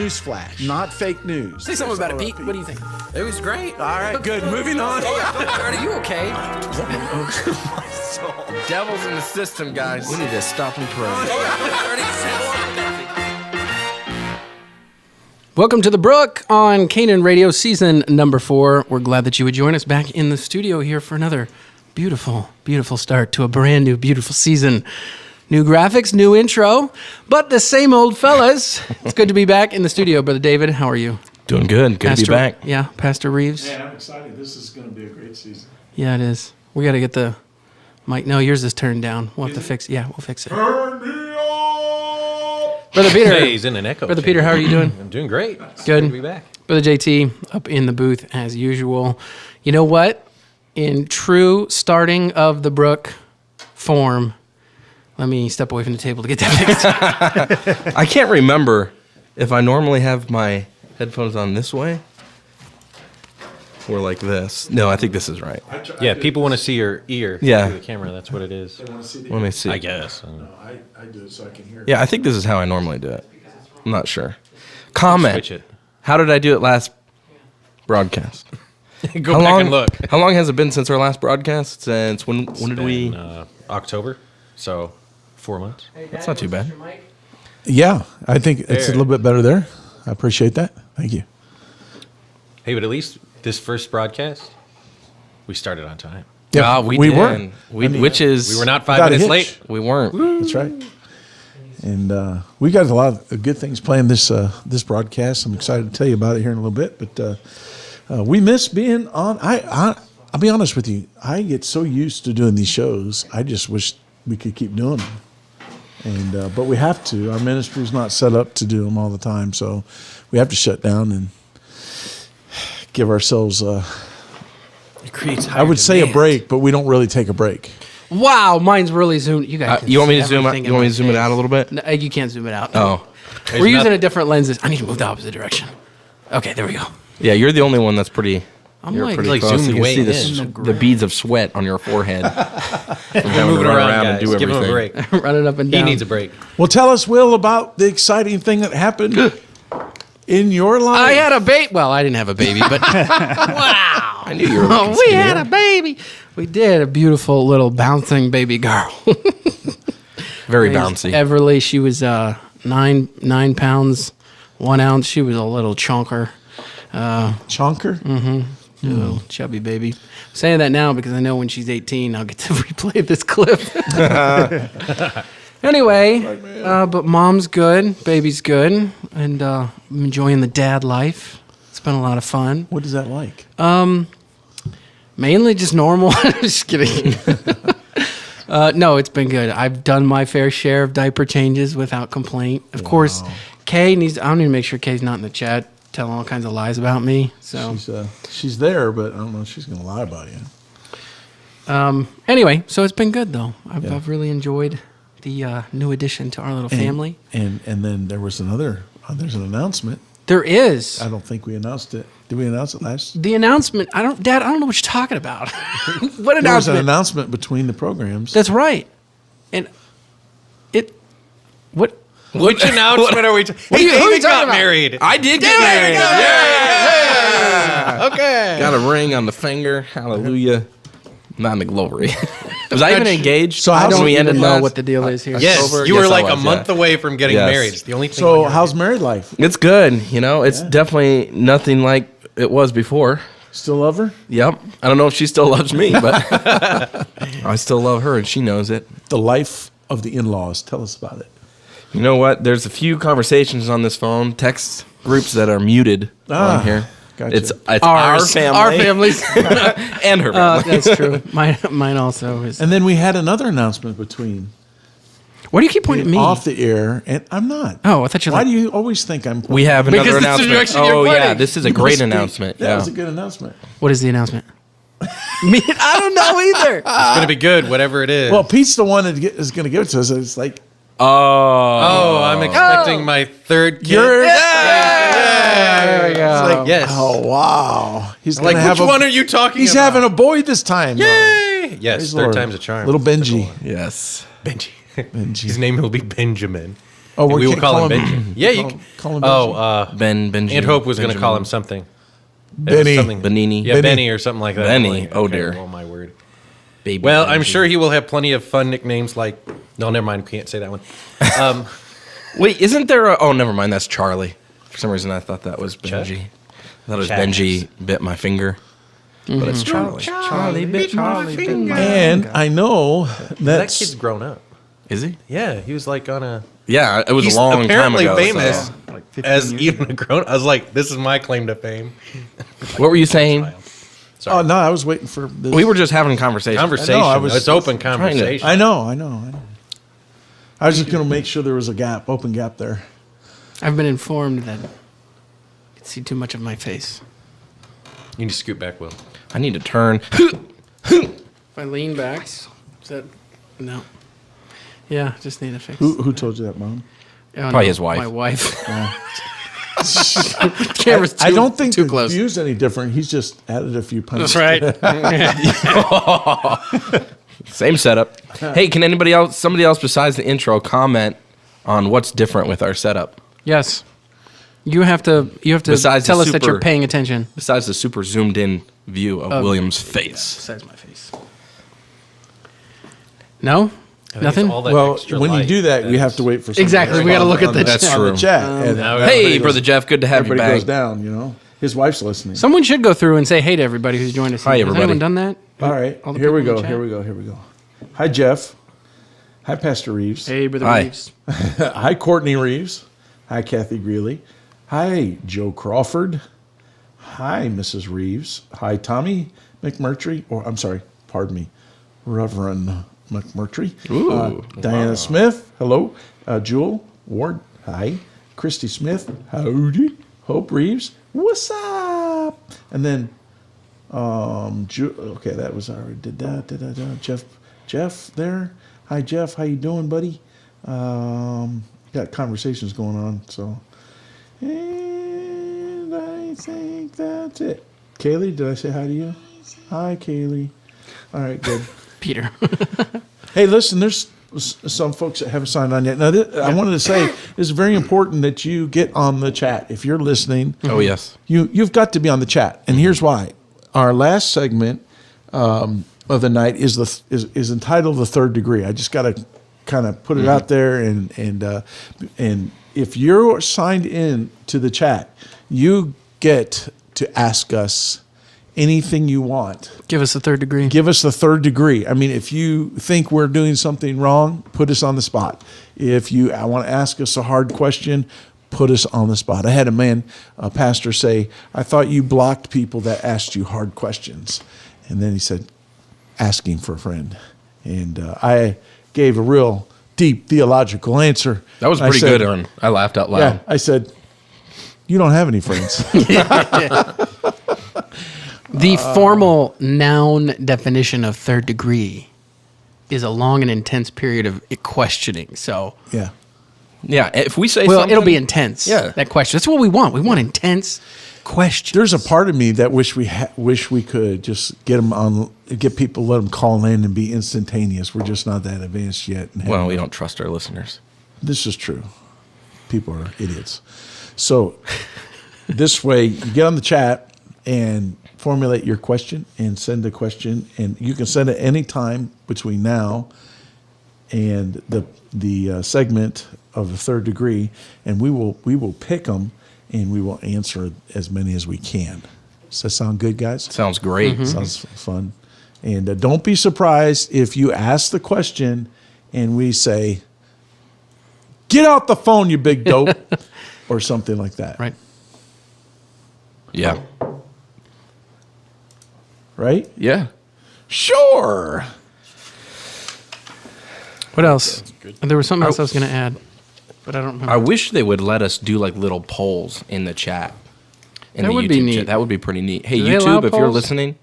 news flash, not fake news. Say something about it, Pete. What do you think? It was great. All right, good. Moving on. Are you okay? My soul. Devil's in the system, guys. We need to stop and pray. Welcome to The Brook on Canaan Radio, season number 4. We're glad that you would join us back in the studio here for another beautiful, beautiful start to a brand new, beautiful season. New graphics, new intro, but the same old fellas. It's good to be back in the studio. Brother David, how are you? Doing good. Good to be back. Yeah, Pastor Reeves. Yeah, I'm excited. This is going to be a great season. Yeah, it is. We got to get the mic. No, yours is turned down. We'll have to fix it. Yeah, we'll fix it. Turn me up! Brother Peter. Hey, he's in an echo. Brother Peter, how are you doing? I'm doing great. It's Good. to be back. Brother JT, up in the booth as usual. You know what? In true starting of the Brook form, let me step away from the table to get that fixed. I can't remember if I normally have my headphones on this way or like this. No, I think this is right. Yeah, people want to see your ear Yeah. through the camera. That's what it is. They want to see the Let me see. I guess. No, I do it so I can hear it. Yeah, I think this is how I normally do it. I'm not sure. Comment. Switch it. How did I do it last broadcast? Go back and look. How long has it been since our last broadcast? Since when did we? October. So 4 months. That's not too bad. Yeah, I think it's a There. little bit better there. I appreciate that. Thank you. Hey, but at least this first broadcast, we started on time. Yeah, we we did. weren't. Which is We were not Without 5 a minutes hitch. late. We weren't. That's right. And we got a lot of good things playing this broadcast. I'm excited to tell you about it here in a little bit. But we miss being on. I'll be honest with you. I get so used to doing these shows. I just wish we could keep doing them. And but we have to. Our ministry's not set up to do them all the time, so we have to shut down and give ourselves. I would say a break, but we don't really take a break. Wow, mine's really zoomed. You guys, can You want me to see zoom out? everything You in want me my to zoom it face. out a little bit? No, you can't zoom it out. Oh, We're using a different lenses. I need to move the opposite direction. Okay, there we go. yeah. You're the only one that's pretty. I'm You're like- pretty like close. zoomed You can way see in. the beads of sweat on your forehead. From having to Moving run around, and guys. do Give him a everything. break. Running up and He down. needs a break. Well, tell us, Will, about the exciting thing that happened in your life. I had a baby. Well, I didn't have a baby, but wow. I knew you were. Oh, we had a baby. We did. A beautiful little bouncing baby girl. Very bouncy. Everly, she was 9 pounds, 1 ounce. She was a little chonker. Chonker? Little chubby baby. I'm saying that now because I know when she's 18, I'll get to replay this clip. Anyway, but mom's good, baby's good, and I'm enjoying the dad life. It's been a lot of fun. What is that like? Mainly just normal. Just kidding. No, it's been good. I've done my fair share of diaper changes without complaint. Of course, Kay needs. I need to make sure Kay's not in the chat telling all kinds of lies about me. So She's there, but I don't know if she's going to lie about you. anyway, so it's been good though. I've really enjoyed the new addition to our little family. And then there was there's an announcement. There is I don't think we announced it. Did we announce it last? the announcement. Dad, I don't know what you're talking about. What There was an announcement? announcement between the programs. That's right. And what? Which announcement are we talking about? Who are you David talking got about? married. I did get married. Yeah. Okay. Got a ring on the finger. Hallelujah. Not in the glory. Was I even engaged? So I how's don't when we even ended know last- what the deal is here. Yes, October? you were Yes, I like a was, month yeah. away from getting Yes. married. It's the only thing. So how's married life? It's good. You know, it's definitely nothing like it was before. Still love her? Yep. I don't know if she still loves me, but I still love her and she knows it. The life of the in-laws. Tell us about it. You know what? There's a few conversations on this phone, text groups that are muted on here. Gotcha. It's our family. Our families. and her family. That's true. Mine also is. And then we had another announcement between Why do you keep pointing at me? off the air, and I'm not. Oh, I thought you were Why like, do you always think I'm? We have another Because this is the announcement. direction you're Oh, yeah. pointing. This is a great announcement. That Yeah. was a good announcement. what is the announcement? Me? I don't know either. It's gonna be good, whatever it is. Well, Pete's the one that is going to give it to us. It's like oh, I'm expecting my third kid. yours. There we go. It's like, Yes. oh wow, he's Like, gonna have which one are you talking He's about? having a boy this time. though. Yay! Yes, Praise third Lord. time's a charm. Little Benji. Yes. Benji. Benji. His name will be Benjamin. Oh, And we will can't call him him. Benji. Yeah, you. Call him Oh, Benji. Aunt Hope was going to call him Benjamin. something. Benny. Something. Benini. Yeah, Benny. Benny or something like that. Benny. Like, Oh, okay, dear. Oh, my word. Baby Well, I'm Benji. sure he will have plenty of fun nicknames like. No, never mind. Can't say that one. Wait, isn't there a... Oh, never mind. That's Charlie. For some reason, I thought that was Benji. I thought it was Chaz. Benji bit my finger. But it's Charlie. Charlie bit my finger. And I know That that's kid's grown up. Is he? Yeah, he was like on a. Yeah, it was He's a long time apparently ago. famous so- Like 15 as years even a grown. I was like, this is my claim to fame. What were you saying? Oh no, I was waiting for this. We were just having a conversation. Conversation. I was It's open trying to- conversation. I know. I was just going to make sure there was a gap, open gap there. I've been informed that you can see too much of my face. You need to scoot back, Will. I need to turn. If I lean back, is that no? Yeah, just need a fix. Who told you that, Mom? Oh, Probably his wife. My wife. Camera's too, I don't think too the close. view's any different. He's just added a few punches. That's right. Same setup. Hey, can anybody else, somebody else besides the intro, comment on what's different with our setup? Yes. You have to Besides tell the us that you're super- paying attention. Besides the super zoomed in view of William's face. Besides my face. No? I think Nothing? it's all that Well, extra when you light do that, we have to wait for somebody Exactly, else we gotta on- look at on the That's chat. true. on the chat. And now we Hey, everybody Brother goes- Jeff, good to have you Everybody back. goes down, you know. His wife's listening. Someone should go through and say hey to everybody who's joined us. Hi, Has everybody. anyone done that? All right, All the here we people in go. the Here chat? we go. Here we go. Hi, Jeff. Hi, Pastor Reeves. Hey, Brother Hi. Reeves. Hi, Courtney Reeves. Hi, Kathy Greeley. Hi, Joe Crawford. Hi, Mrs. Reeves. Hi, Tommy McMurtry. Or I'm sorry, pardon me, Reverend McMurtry. Ooh, Diana Smith. Hello. Jewel Ward. Hi. Christy Smith. Howdy. Hope Reeves. What's up? And then, okay, that was already did that. Jeff there. Hi, Jeff. How you doing, buddy? Got conversations going on, so. And I think that's it. Kaylee, did I say hi to you? Hi, Kaylee. All right, good. Peter. Hey, listen, there's some folks that haven't signed on yet. Now, I wanted to say it's very important that you get on the chat. If you're listening, Oh, yes. you've got to be on the chat. And here's why. Our last segment of the night is entitled "The Third Degree." I just got to kind of put it out there, and if you're signed in to the chat, you get to ask us anything you want. Give us the third degree. Give us the third degree. I mean, if you think we're doing something wrong, put us on the spot. If you want to ask us a hard question, put us on the spot. I had a pastor say, I thought you blocked people that asked you hard questions. And then he said, asking for a friend. And I gave a real deep theological answer. That was I pretty said- good. I laughed out loud. Yeah, I said, you don't have any friends. The formal noun definition of third degree is a long and intense period of questioning. So, Yeah. Yeah, if we say well, something... it'll be intense. Yeah. That question. That's what we want. We want intense questions. There's a part of me that wish we could just get people, let them call in and be instantaneous. We're just not that advanced yet. Well, we don't trust our listeners. This is true. People are idiots. So this way, you get on the chat and formulate your question and send a question, and you can send it any time between now and the segment of the third degree, and we will pick them and we will answer as many as we can. Does that sound good, guys? Sounds great. Sounds fun. And don't be surprised if you ask the question and we say, "Get out the phone, you big dope," or something like that. Right. Yeah. Right? Yeah. Sure. What else? There was something else I was going to add, but I don't remember. I wish they would let us do like little polls in the chat. In That the would be YouTube neat. chat. That would be pretty neat. Hey, Do they allow YouTube, if you're polls? listening,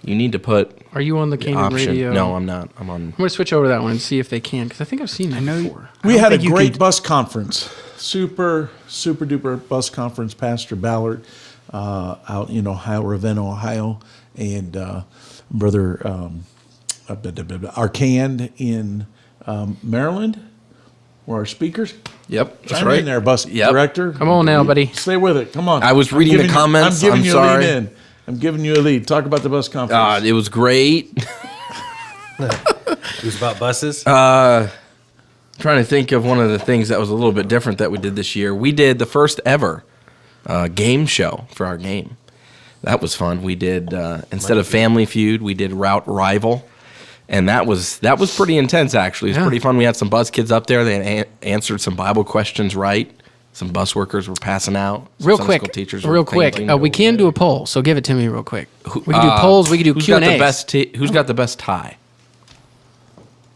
you need to put Are you on the the Canaan option. Radio? No, I'm not. I'm on. I'm going to switch over to that one and see if they can, because I think I've seen that before. We had a think you great can- bus conference. Super duper bus conference. Pastor Ballard out in Ohio, Ravenna, Ohio, and Brother Arcand in Maryland. were our speakers. Yep, that's Chime right. in there, bus Yep. director. Come on now, buddy. Stay with it. Come on. I was reading the comments. I'm giving I'm you sorry. a lead in. I'm giving you a lead. Talk about the bus conference. It was great. It was about buses. Trying to think of one of the things that was a little bit different that we did this year. We did the first ever game show for our game. That was fun. We did instead of Family Feud, we did Route Rival, and that was pretty intense. Actually, it was pretty fun. We had some bus kids up there. They answered some Bible questions right. Some bus workers were passing out. Some Real Sunday quick, school teachers were real quick. painting. We can do a poll, so give it to me real quick. We can do polls. We can do Who's Q got and the A. best? Who's got the best tie?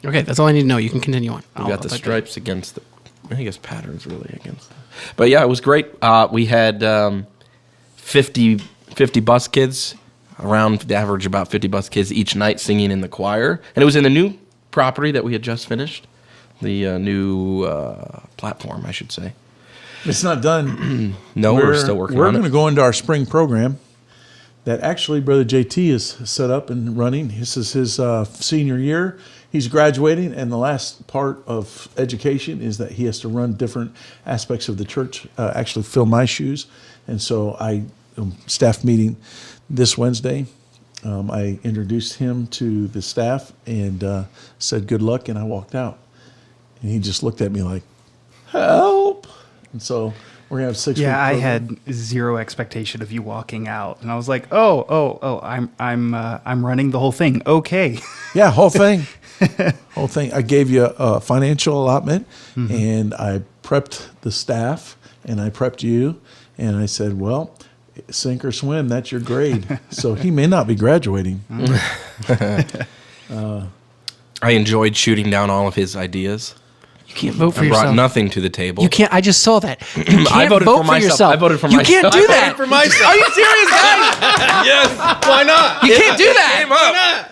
Okay, that's all I need to know. You can continue on. We got the stripes against the. I guess patterns really against. But yeah, it was great. We had 50 bus kids, around the average about 50 bus kids each night singing in the choir, and it was in the new property that we had just finished, the new platform, I should say. It's not done. No, we're still working We're on it. going to go into our spring program that actually Brother JT is set up and running. This is his senior year. He's graduating, and the last part of education is that he has to run different aspects of the church, actually fill my shoes. And so staff meeting this Wednesday, I introduced him to the staff and said good luck, and I walked out. And he just looked at me like, help. And so we're gonna have 6 Yeah, I week program. had zero expectation of you walking out, and I was like, "Oh, I'm running the whole thing." Okay. Yeah, whole thing. Whole thing. I gave you a financial allotment, and I prepped the staff, and I prepped you, and I said, well, sink or swim, that's your grade. So he may not be graduating. I enjoyed shooting down all of his ideas. You can't vote for I brought yourself. nothing to the table. You can't. I just saw that. You can't I voted vote for myself. yourself. I voted for you myself. You can't do I that. voted for myself. Are you serious, guys? Yes. Why not? You can't do that.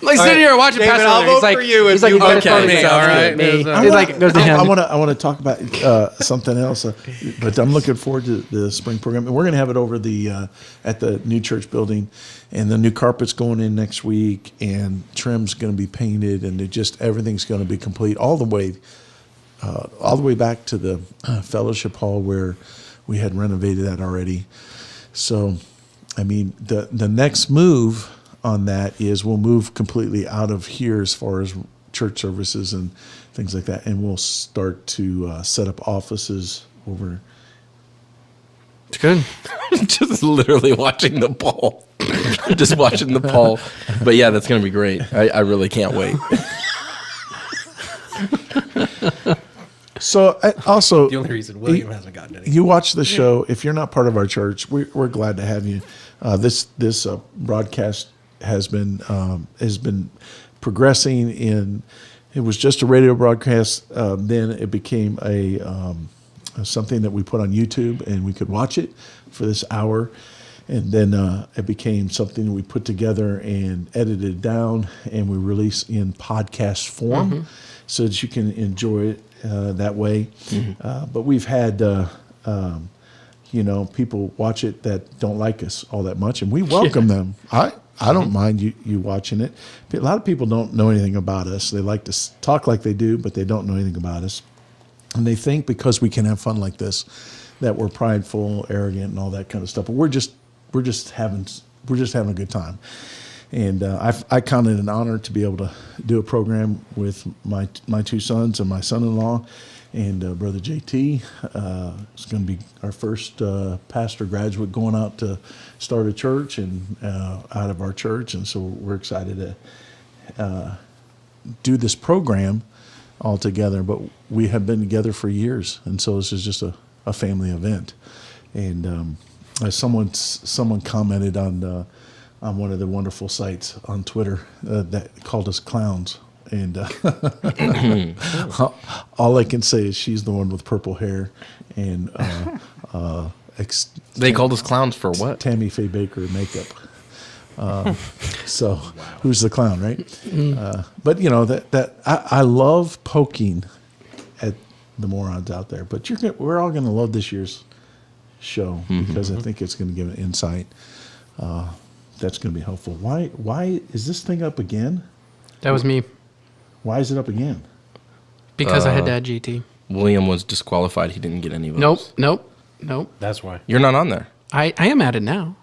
Like sitting here watching David, Pastor I'll Miller. He's vote like, for you he's if like, you vote vote for for me. me, All all right. right? He's like, goes to him. I want to talk about something else, but I'm looking forward to the spring program. And we're going to have it over at the new church building, and the new carpet's going in next week, and trim's going to be painted, and everything's going to be complete all the way back to the fellowship hall where we had renovated that already. So, I mean, the next move on that is we'll move completely out of here as far as church services and things like that, and we'll start to set up offices over. It's good. Just literally watching the poll. Just watching the poll. But yeah, that's going to be great. I really can't wait. So also, The only reason William hasn't gotten any. you watch the show. If you're not part of our church, we're glad to have you. This broadcast has been progressing. It was just a radio broadcast. Then it became something that we put on YouTube, and we could watch it for this hour. And then it became something we put together and edited down, and we release in podcast form, so that you can enjoy it that way. But we've had people watch it that don't like us all that much, and we welcome them. I don't mind you watching it. A lot of people don't know anything about us. They like to talk like they do, but they don't know anything about us. And they think because we can have fun like this, that we're prideful, arrogant, and all that kind of stuff. But we're just having a good time. And I count it an honor to be able to do a program with my two sons and my son-in-law and Brother JT. It's going to be our first pastor graduate going out to start a church and out of our church. And so we're excited to do this program all together. But we have been together for years, and so this is just a family event. And someone commented on one of the wonderful sites on Twitter that called us clowns. And all I can say is she's the one with purple hair. And They called us clowns for what? Tammy Faye Baker makeup. So who's the clown, right? But that I love poking at the morons out there. But we're all going to love this year's show because I think it's going to give an insight that's going to be helpful. Why is this thing up again? That was me. Why is it up again? Because I had to add GT. William was disqualified. He didn't get any votes. Nope. That's why. You're not on there. I am added now.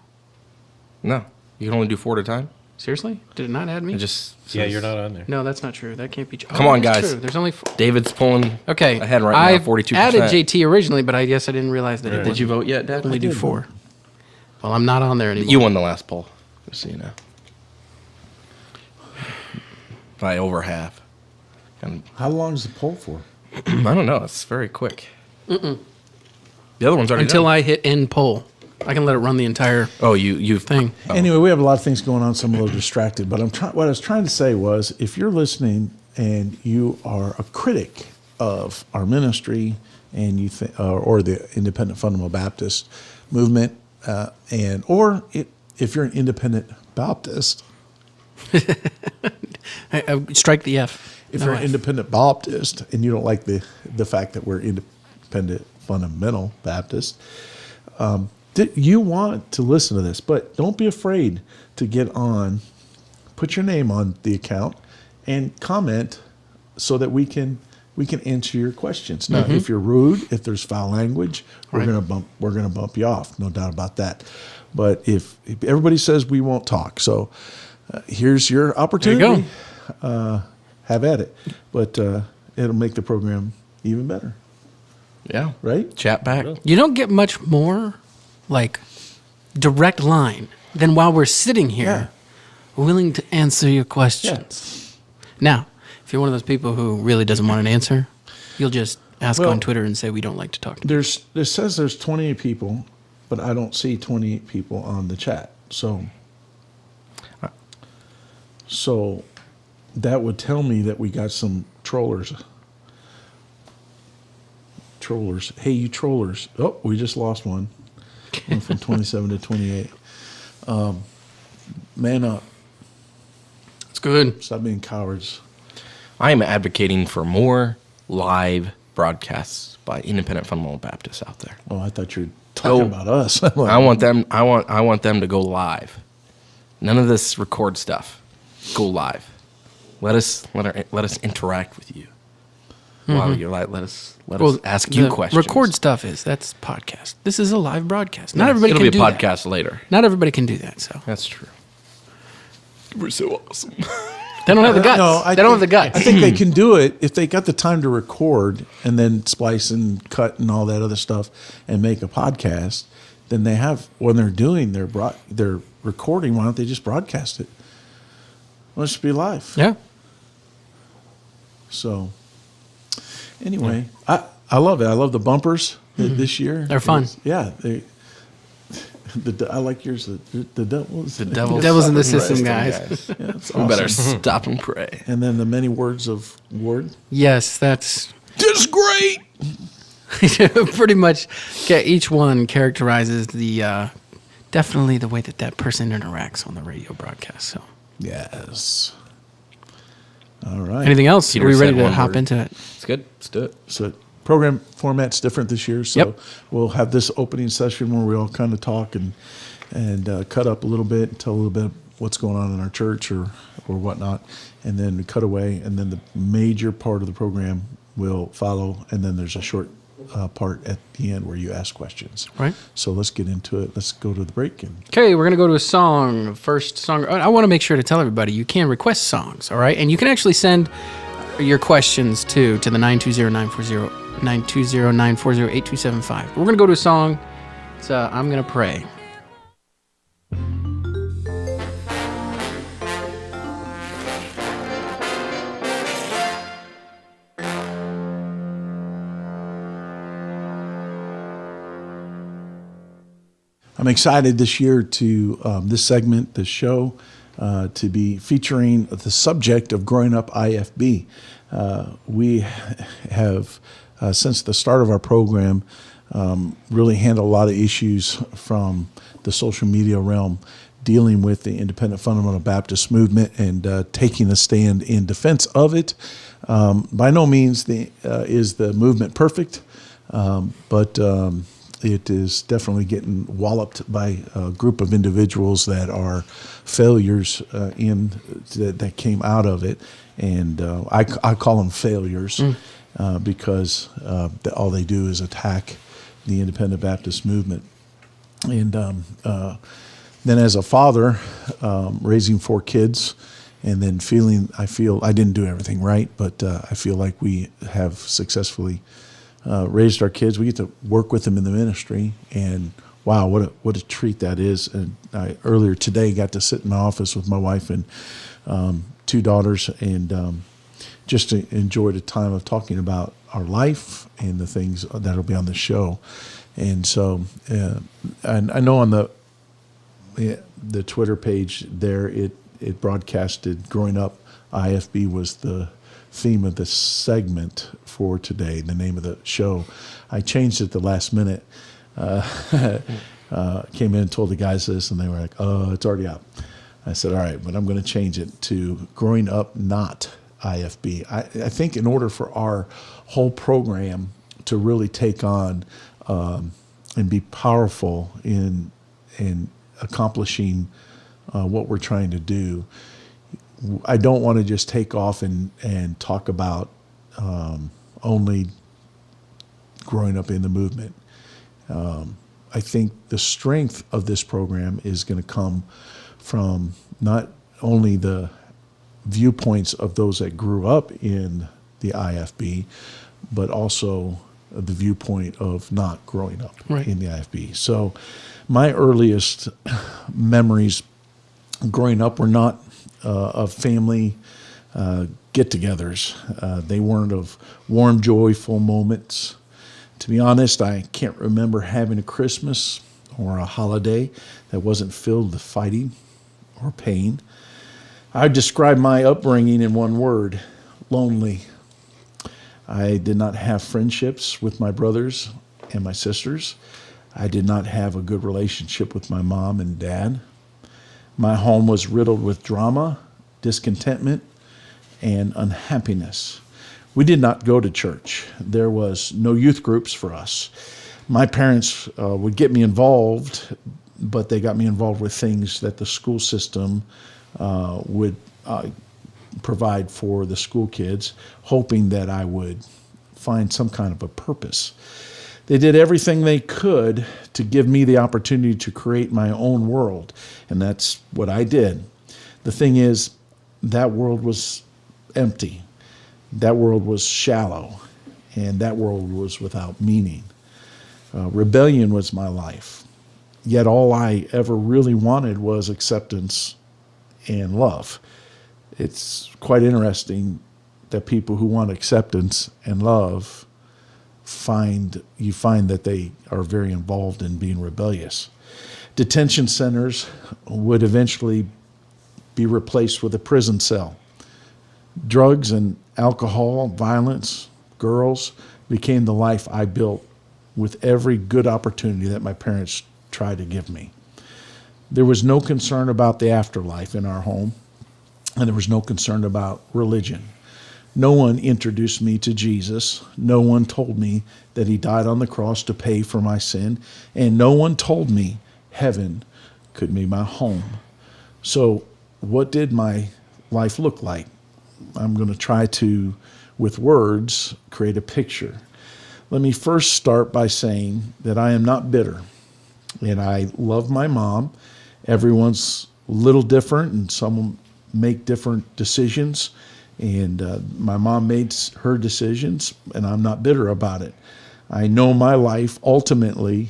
No. You can only do 4 at a time. Seriously? Did it not add me? It just Yeah, says- you're not on there. No, that's not true. That can't be true. Come on, that's guys. True. There's only 4. David's pulling Okay. ahead right I've now, 42%. added JT originally, but I guess I didn't realize that it Did you vote yet, Dad? only do 4. Well, I'm not on there anymore. You won the last poll, just so you know. By over half. And How long is the poll for? I don't know. It's very quick. The other one's already Until done. I hit end poll. I can let it run the entire Oh, you've thing. Anyway, we have a lot of things going on, so I'm a little distracted. But what I was trying to say was, if you're listening and you are a critic of our ministry and you or the Independent Fundamental Baptist movement, if you're an Independent Baptist, Strike the F. if No you're an F. Independent Baptist and you don't like the fact that we're Independent Fundamental Baptist, you want to listen to this, but don't be afraid to get on, put your name on the account, and comment so that we can answer your questions. Now, if you're rude, if there's foul language, we're gonna bump you off, no doubt about that. But if everybody says we won't talk, so here's your opportunity. Have at it, but it'll make the program even better, Yeah. right? Chat back. You don't get much more like direct line than while we're sitting here willing to answer your questions. Now, if you're one of those people who really doesn't want an answer, you'll just ask on Twitter and say we don't like to talk to you. It says there's 28 people, but I don't see 28 people on the chat. So that would tell me that we got some trollers. Hey, you trollers. Oh, we just lost one. Went from 27 to 28. Man up. It's good. Stop being cowards. I am advocating for more live broadcasts by Independent Fundamental Baptists out there. Oh, I thought you were talking about us. I'm like, I want them to go live. None of this record stuff. Go live. Let us interact with you. While you're live, let us ask you the questions. Record stuff that's podcast. This is a live broadcast. Not everybody It'll can be do a that. podcast later. Not everybody can do that. So That's true. We're so awesome. they don't have the guts. No, they don't have the guts. I think they can do it if they got the time to record and then splice and cut and all that other stuff and make a podcast. Then they have, when they're doing their recording, why don't they just broadcast it? Let's be live. Yeah. So anyway, I love it. I love the bumpers this year. They're fun. Yeah. I like yours. The devils. The devil's, Devil's in the stop and system, pray. guys. Yeah, it's We better awesome. stop and pray. And then the many words of word. Yes, that's This is great. pretty much. Each one characterizes the definitely the way that person interacts on the radio broadcast. So, Yes. All right. anything else? Peter Are we ready said to one hop word. into it? It's good. Let's do it. So program format's different this year. So Yep. we'll have this opening session where we all kind of talk and cut up a little bit, tell a little bit what's going on in our church or whatnot, and then we cut away, and then the major part of the program will follow, and then there's a short part at the end where you ask questions. Right. So let's get into it. Let's go to the break. And Okay, we're going to go to a song. First song. I want to make sure to tell everybody you can request songs, all right? And you can actually send your questions to the 920-940-8275. We're going to go to a song. It's I'm Going to Pray. I'm excited this year to this segment, this show, to be featuring the subject of growing up IFB. We have, since the start of our program, really handled a lot of issues from the social media realm, dealing with the Independent Fundamental Baptist movement and taking a stand in defense of it. By no means is the movement perfect, but it is definitely getting walloped by a group of individuals that are failures that came out of it, and I call them failures. because all they do is attack the independent Baptist movement. And then as a father, raising 4 kids, and then I feel I didn't do everything right, but I feel like we have successfully raised our kids. We get to work with them in the ministry, and wow, what a treat that is. And I earlier today got to sit in my office with my wife and 2 daughters, and just to enjoy the time of talking about our life and the things that'll be on the show. And so, and I know on the Twitter page there, it broadcasted Growing Up IFB was the theme of the segment for today, the name of the show. I changed it the last minute. Came in and told the guys this, and they were like, "Oh, it's already up." I said, "All right, but I'm going to change it to Growing Up Not IFB." I think in order for our whole program to really take on and be powerful in accomplishing what we're trying to do, I don't want to just take off and talk about only growing up in the movement. I think the strength of this program is going to come from not only the viewpoints of those that grew up in the IFB, but also the viewpoint of not growing up in the IFB. So my earliest memories growing up were not of family get-togethers. They weren't of warm, joyful moments. To be honest, I can't remember having a Christmas or a holiday that wasn't filled with fighting or pain. I describe my upbringing in one word: lonely. I did not have friendships with my brothers and my sisters. I did not have a good relationship with my mom and dad. My home was riddled with drama, discontentment, and unhappiness. We did not go to church. There was no youth groups for us. My parents would get me involved, but they got me involved with things that the school system would provide for the school kids, hoping that I would find some kind of a purpose. They did everything they could to give me the opportunity to create my own world, and that's what I did. The thing is, that world was empty. That world was shallow, and that world was without meaning. Rebellion was my life, yet all I ever really wanted was acceptance and love. It's quite interesting that people who want acceptance and love find that they are very involved in being rebellious. Detention centers would eventually be replaced with a prison cell. Drugs and alcohol, violence, girls became the life I built with every good opportunity that my parents tried to give me. There was no concern about the afterlife in our home, and there was no concern about religion. No one introduced me to Jesus. No one told me that he died on the cross to pay for my sin, and no one told me heaven could be my home. So what did my life look like? I'm going to try to, with words, create a picture. Let me first start by saying that I am not bitter, and I love my mom. Everyone's a little different, and some make different decisions, and my mom made her decisions, and I'm not bitter about it. I know my life ultimately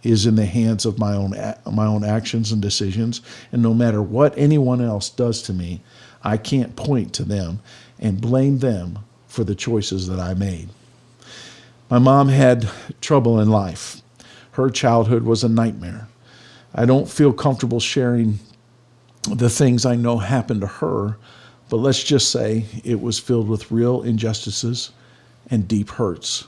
is in the hands of my own actions and decisions, and no matter what anyone else does to me, I can't point to them and blame them for the choices that I made. My mom had trouble in life. Her childhood was a nightmare. I don't feel comfortable sharing the things I know happened to her, but let's just say it was filled with real injustices and deep hurts.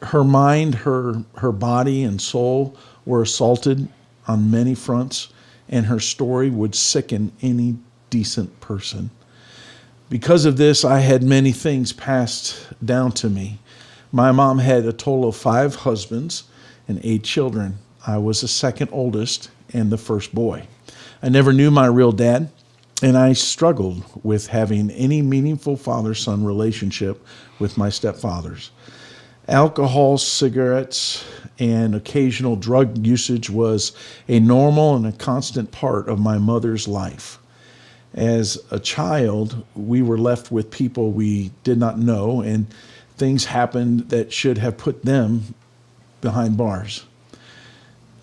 Her mind, her body and soul were assaulted on many fronts, and her story would sicken any decent person. Because of this, I had many things passed down to me. My mom had a total of 5 husbands and 8 children. I was the second oldest and the first boy. I never knew my real dad. and I struggled with having any meaningful father-son relationship with my stepfathers. Alcohol, cigarettes, and occasional drug usage was a normal and a constant part of my mother's life. As a child, we were left with people we did not know, and things happened that should have put them behind bars.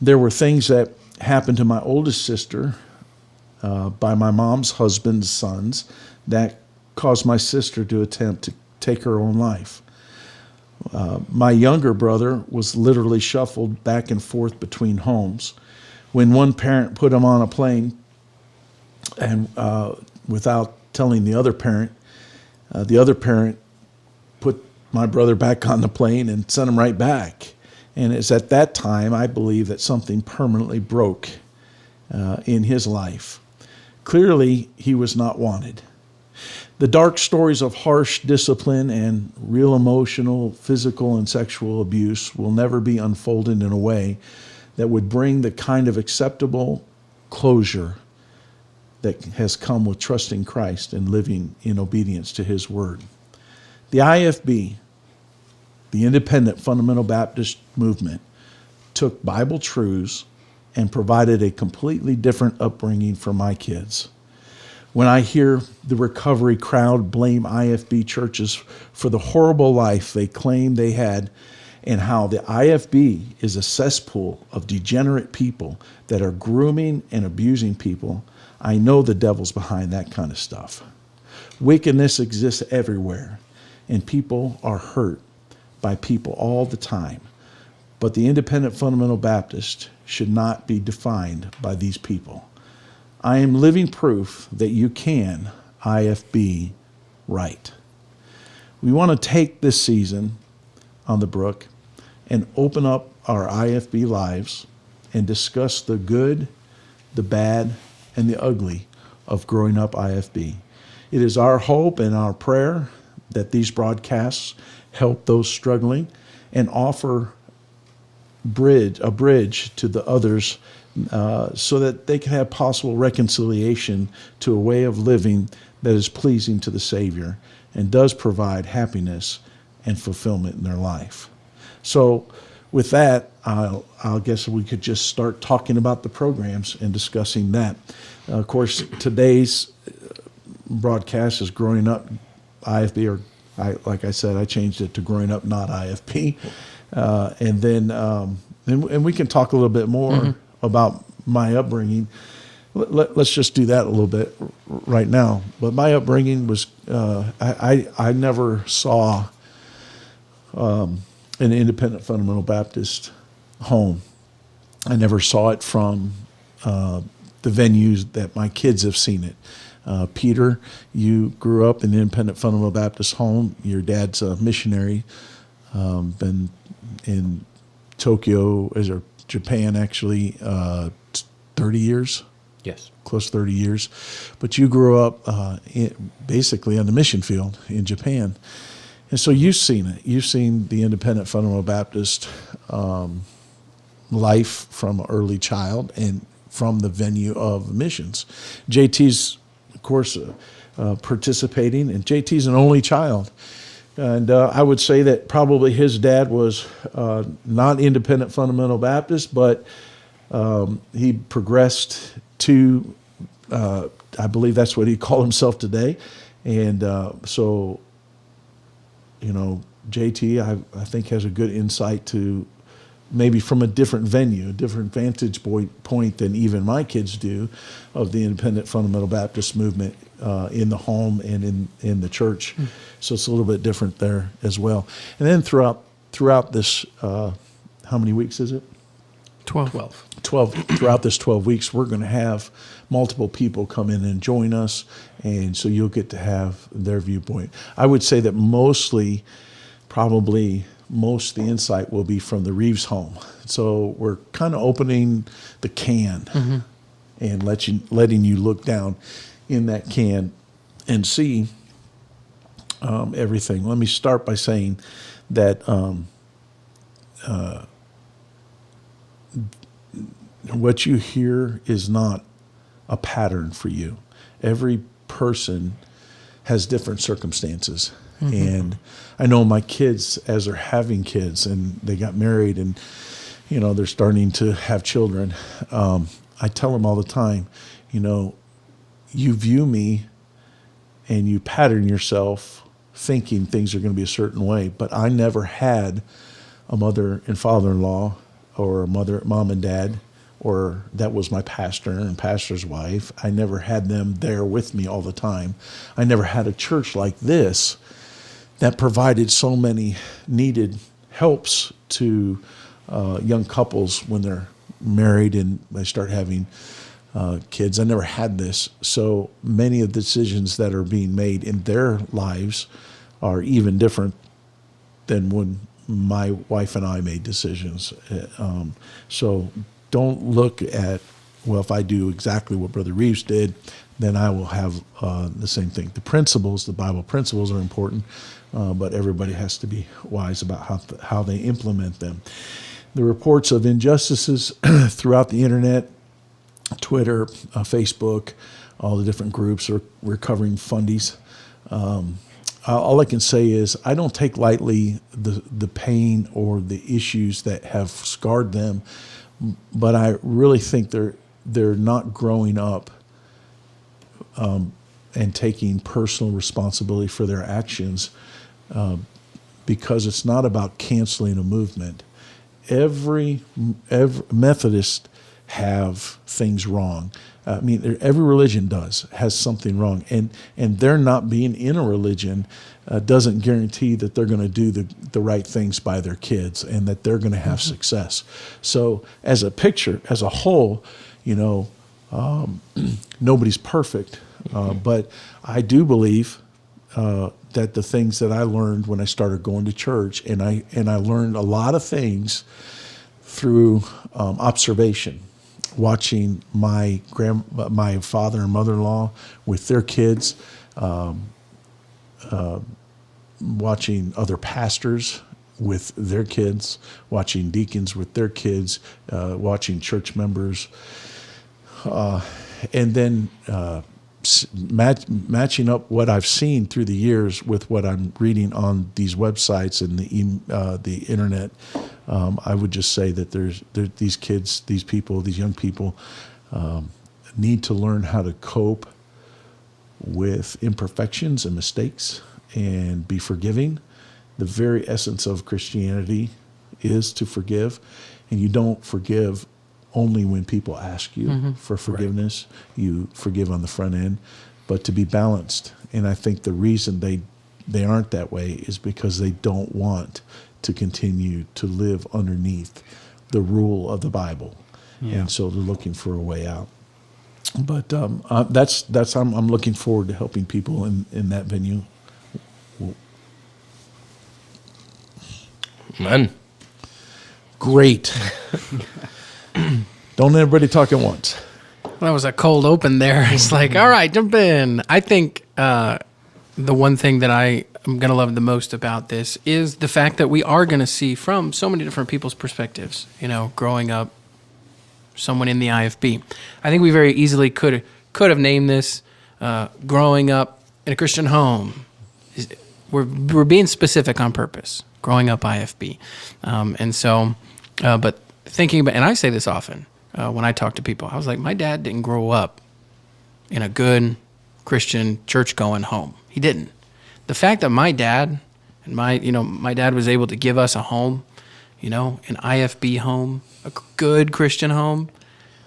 There were things that happened to my oldest sister by my mom's husband's sons that caused my sister to attempt to take her own life. My younger brother was literally shuffled back and forth between homes. When one parent put him on a plane and without telling the other parent put my brother back on the plane and sent him right back. And it's at that time, I believe, that something permanently broke in his life. Clearly, he was not wanted. The dark stories of harsh discipline and real emotional, physical, and sexual abuse will never be unfolded in a way that would bring the kind of acceptable closure that has come with trusting Christ and living in obedience to His Word. The IFB, the Independent Fundamental Baptist Movement, took Bible truths and provided a completely different upbringing for my kids. When I hear the recovery crowd blame IFB churches for the horrible life they claim they had and how the IFB is a cesspool of degenerate people that are grooming and abusing people, I know the devil's behind that kind of stuff. Wickedness exists everywhere, and people are hurt by people all the time. But the Independent Fundamental Baptist should not be defined by these people. I am living proof that you can IFB right. We want to take this season on the brook and open up our IFB lives and discuss the good, the bad, and the ugly of growing up IFB. It is our hope and our prayer that these broadcasts help those struggling and offer a bridge to the others so that they can have possible reconciliation to a way of living that is pleasing to the Savior and does provide happiness and fulfillment in their life. So with that, I'll guess we could just start talking about the programs and discussing that. Of course, today's broadcast is Growing Up IFB, or like I said, I changed it to Growing Up Not IFB. And then we can talk a little bit more about my upbringing. Let's just do that a little bit right now. But my upbringing was, I never saw an Independent Fundamental Baptist home. I never saw it from the venues that my kids have seen it. Peter, you grew up in the Independent Fundamental Baptist home. Your dad's a missionary, been in Tokyo, or Japan actually, 30 years? Yes. Close to 30 years. But you grew up basically on the mission field in Japan. And so you've seen it. You've seen the Independent Fundamental Baptist life from an early child and from the venue of missions. JT's, of course, participating, and JT's an only child. And I would say that probably his dad was not Independent Fundamental Baptist, but he progressed to, I believe that's what he called himself today. And so, you know, JT, I think, has a good insight to maybe from a different venue, a different vantage point than even my kids do of the Independent Fundamental Baptist movement in the home and in the church. So it's a little bit different there as well. And then throughout this, how many weeks is it? 12. 12. Throughout this 12 weeks, we're going to have multiple people come in and join us, and so you'll get to have their viewpoint. I would say that probably most of the insight will be from the Reeves home. So we're kind of opening the can and letting you look down in that can and see everything. Let me start by saying that what you hear is not a pattern for you. every person has different circumstances. And I know my kids, as they're having kids and they got married and, they're starting to have children, I tell them all the time, you view me and you pattern yourself thinking things are going to be a certain way, but I never had a mother and father-in-law or a mom and dad, or that was my pastor and pastor's wife. I never had them there with me all the time. I never had a church like this that provided so many needed helps to young couples when they're married and they start having kids. I never had this. So many of the decisions that are being made in their lives are even different than when my wife and I made decisions. So don't look at, well, if I do exactly what Brother Reeves did, then I will have the same thing. The principles, the Bible principles are important, but everybody has to be wise about how they implement them. The reports of injustices throughout the internet, Twitter, Facebook, all the different groups we're covering fundies. All I can say is I don't take lightly the pain or the issues that have scarred them, but I really think they're not growing up and taking personal responsibility for their actions, because it's not about canceling a movement. Every Methodist have things wrong. I mean, every religion has something wrong, and their not being in a religion doesn't guarantee that they're going to do the right things by their kids and that they're going to have success. So, as a picture, as a whole, nobody's perfect, but I do believe that the things that I learned when I started going to church, and I learned a lot of things through observation. Watching my father and mother-in-law with their kids, watching other pastors with their kids, watching deacons with their kids, watching church members, and then matching up what I've seen through the years with what I'm reading on these websites and the internet. I would just say that these kids, these people, these young people need to learn how to cope with imperfections and mistakes and be forgiving. The very essence of Christianity is to forgive, and you don't forgive only when people ask you for forgiveness. Right. You forgive on the front end, but to be balanced. And I think the reason they aren't that way is because they don't want to continue to live underneath the rule of the Bible. Yeah. And so they're looking for a way out. But that's I'm looking forward to helping people in that venue. Man. Great. Don't everybody talk at once. That was a cold open there. It's like, all right, jump in. I think the one thing that I'm going to love the most about this is the fact that we are going to see from so many different people's perspectives, growing up, someone in the IFB. I think we very easily could have named this growing up in a Christian home. We're being specific on purpose, growing up IFB. But thinking about, and I say this often when I talk to people, I was like, my dad didn't grow up in a good Christian church-going home. He didn't. The fact that my dad and my dad was able to give us a home, an IFB home, a good Christian home,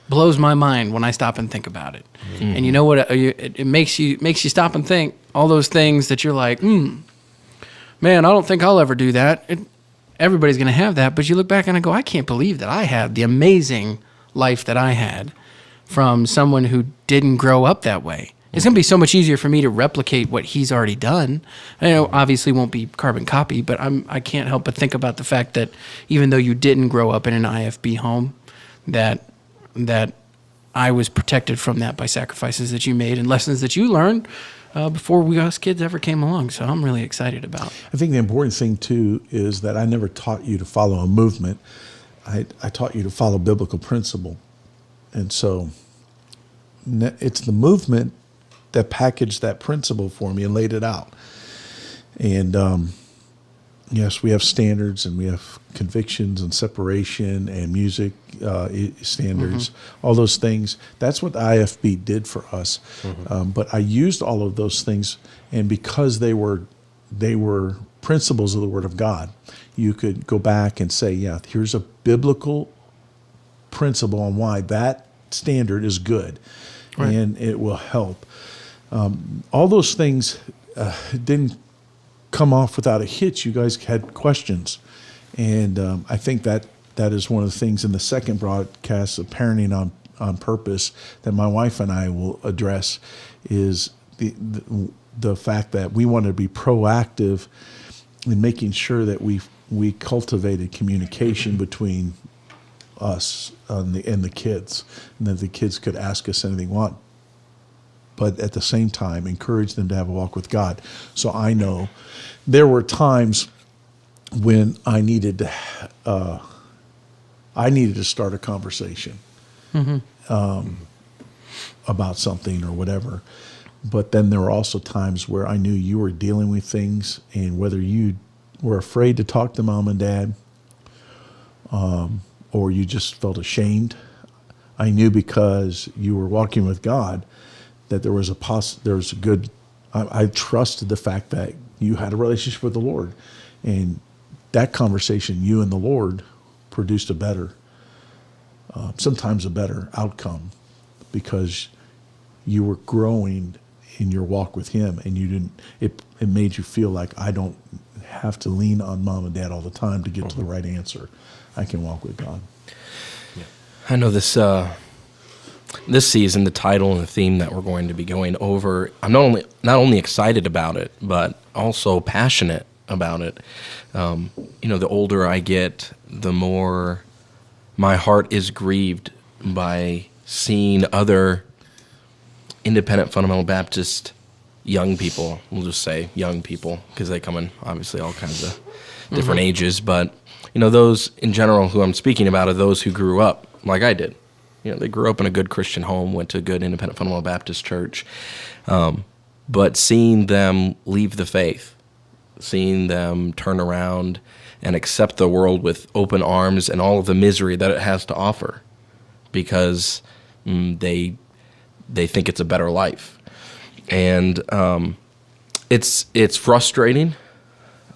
blows my mind when I stop and think about it. Mm-hmm. And you know what? It makes you stop and think all those things that you're like, man, I don't think I'll ever do that. Everybody's going to have that. But you look back and I go, I can't believe that I had the amazing life that I had from someone who didn't grow up that way. It's going to be so much easier for me to replicate what he's already done. I know obviously won't be carbon copy, but I can't help but think about the fact that even though you didn't grow up in an IFB home, that I was protected from that by sacrifices that you made and lessons that you learned before us kids ever came along. So I'm really excited about. I think the important thing too is that I never taught you to follow a movement. I taught you to follow biblical principle. And so it's the movement packaged that principle for me and laid it out. And yes, we have standards and we have convictions and separation and music standards, all those things. That's what the IFB did for us. But I used all of those things, and because they were principles of the Word of God, you could go back and say, yeah, here's a biblical principle on why that standard is good, and it will help. All those things didn't come off without a hitch. You guys had questions, and I think that is one of the things in the second broadcast of Parenting on Purpose that my wife and I will address is the fact that we want to be proactive in making sure that we cultivated communication between us and the kids, and that the kids could ask us anything they want, but at the same time encourage them to have a walk with God. So I know there were times when I needed to start a conversation about something or whatever. But then there were also times where I knew you were dealing with things, and whether you were afraid to talk to mom and dad, or you just felt ashamed, I knew because you were walking with God that there was a good. I trusted the fact that you had a relationship with the Lord, and that conversation, you and the Lord, produced sometimes a better outcome, because you were growing in your walk with Him, and you didn't. It made you feel like, I don't have to lean on mom and dad all the time to get to the right answer. I can walk with God. I know this season, the title and the theme that we're going to be going over, I'm not only excited about it, but also passionate about it. The older I get, the more my heart is grieved by seeing other independent fundamental Baptist young people, we'll just say young people, because they come in obviously all kinds of different ages, but those in general who I'm speaking about are those who grew up like I did. They grew up in a good Christian home, went to a good independent fundamental Baptist church, but seeing them leave the faith, seeing them turn around and accept the world with open arms and all of the misery that it has to offer, because they think it's a better life. And it's frustrating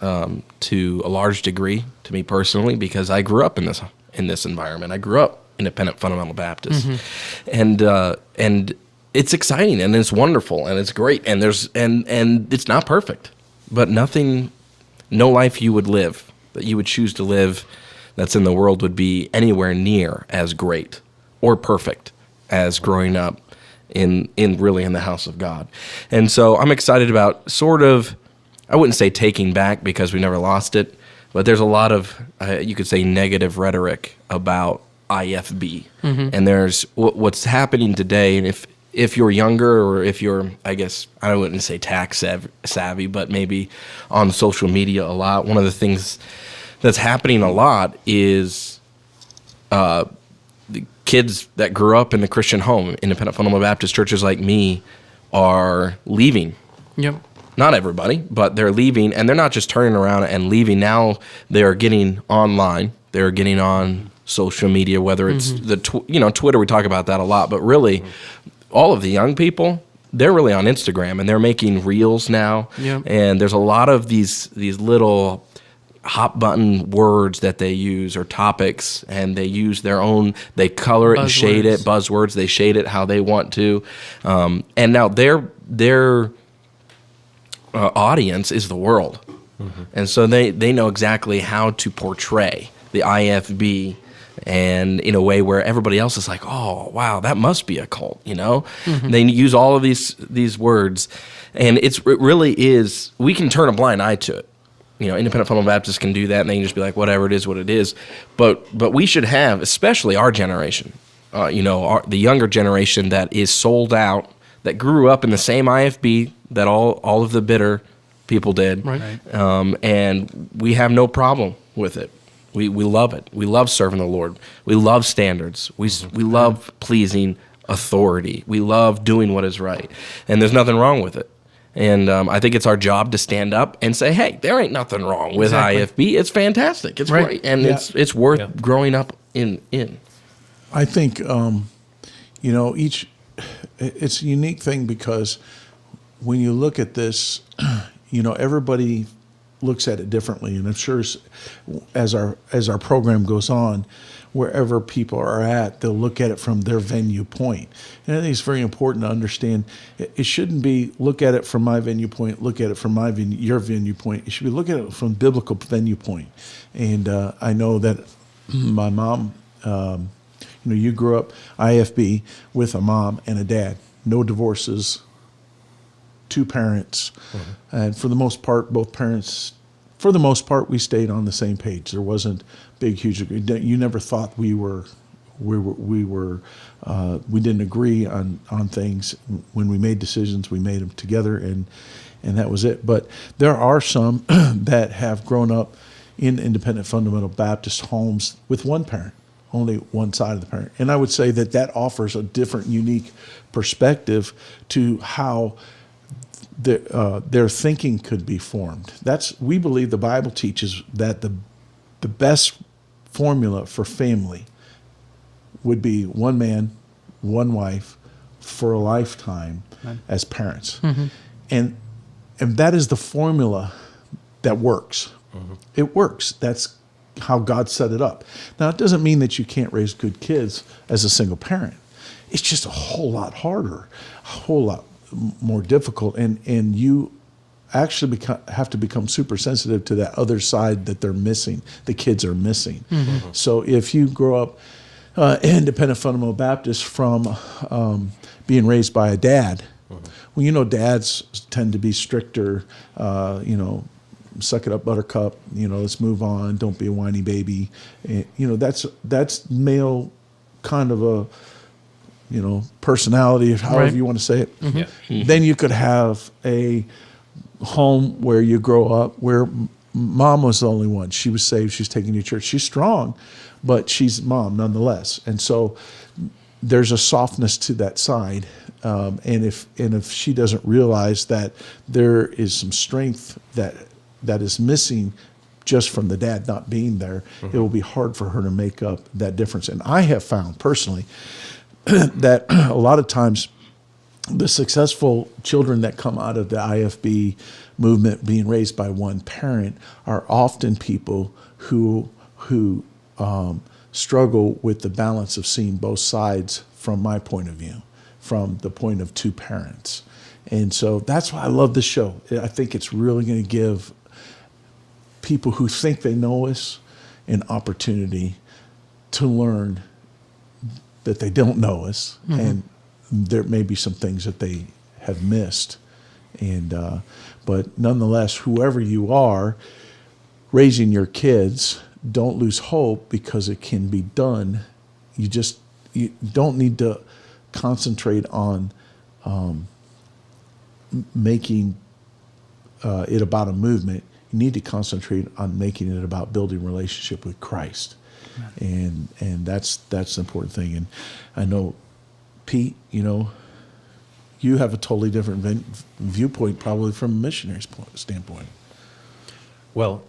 to a large degree to me personally, because I grew up in this environment. I grew up independent fundamental Baptist, and it's exciting and it's wonderful and it's great, and it's not perfect, but no life you would live, that you would choose to live, that's in the world would be anywhere near as great or perfect as growing up in the house of God. And so I'm excited about sort of, I wouldn't say taking back, because we never lost it, but there's a lot of, you could say, negative rhetoric about IFB. And there's what's happening today, and if you're younger, or if you're, I guess, I wouldn't say tax savvy, but maybe on social media a lot, one of the things that's happening a lot is the kids that grew up in the Christian home, independent fundamental Baptist churches like me, are leaving. Yep. Not everybody, but they're leaving, and they're not just turning around and leaving. Now they are getting online. They're getting on social media, whether it's Twitter. We talk about that a lot, but really, all of the young people, they're really on Instagram, and they're making reels now. Yep. And there's a lot of these little hot button words that they use, or topics, and they use their own, they color it and shade it, buzzwords, they shade it how they want to. And now their audience is the world. And so they know exactly how to portray the IFB, and in a way where everybody else is like, oh, wow, that must be a cult, They use all of these words, and it really is, we can turn a blind eye to it. Independent fundamental Baptists can do that, and they can just be like, whatever it is, what it is. But we should have, especially our generation, the younger generation that is sold out, that grew up in the same IFB that all of the bitter people did, right. And we have no problem with it. We love it. We love serving the Lord. We love standards. We love pleasing authority. We love doing what is right. And there's nothing wrong with it. And I think it's our job to stand up and say, hey, there ain't nothing wrong with IFB. It's fantastic. It's Right. great. And it's worth growing up in. I think, it's a unique thing because when you look at this, everybody looks at it differently. And I'm sure as our program goes on, wherever people are at, they'll look at it from their venue point. And I think it's very important to understand it shouldn't be look at it from my venue point, look at it from your venue point. It should be look at it from biblical venue point. And I know that my mom, you grew up IFB with a mom and a dad, no divorces, 2 parents. And for the most part, both parents, we stayed on the same page. There wasn't big, huge. You never thought we didn't agree on things. When we made decisions, we made them together, and that was it. But there are some that have grown up in independent fundamental Baptist homes with one parent, only one side of the parent. And I would say that offers a different, unique perspective to how their thinking could be formed. We believe the Bible teaches that the best formula for family would be one man, one wife for a lifetime as parents. And that is the formula that works. It works. That's how God set it up. Now, it doesn't mean that you can't raise good kids as a single parent. It's just a whole lot harder, a whole lot more difficult, and you actually have to become super sensitive to that other side that they're missing, the kids are missing. So if you grow up independent fundamental Baptist from being raised by a dad, well, dads tend to be stricter, suck it up, buttercup, let's move on, don't be a whiny baby. That's male kind of a personality, however you want to say it. Then you could have a home where you grow up where mom was the only one. She was saved. She's taking you to church. She's strong, but she's mom nonetheless. And so there's a softness to that side. And if she doesn't realize that there is some strength that is missing just from the dad not being there, it will be hard for her to make up that difference. And I have found personally that a lot of times the successful children that come out of the IFB movement being raised by one parent are often people who struggle with the balance of seeing both sides from my point of view, from the point of 2 parents. And so that's why I love this show. I think it's really going to give people who think they know us an opportunity to learn that they don't know us, and there may be some things that they have missed. And but nonetheless, whoever you are, raising your kids, don't lose hope because it can be done. You don't need to concentrate on making it about a movement. You need to concentrate on making it about building a relationship with Christ. And that's the important thing. And I know, Pete, you have a totally different viewpoint probably from a missionary's standpoint. Well,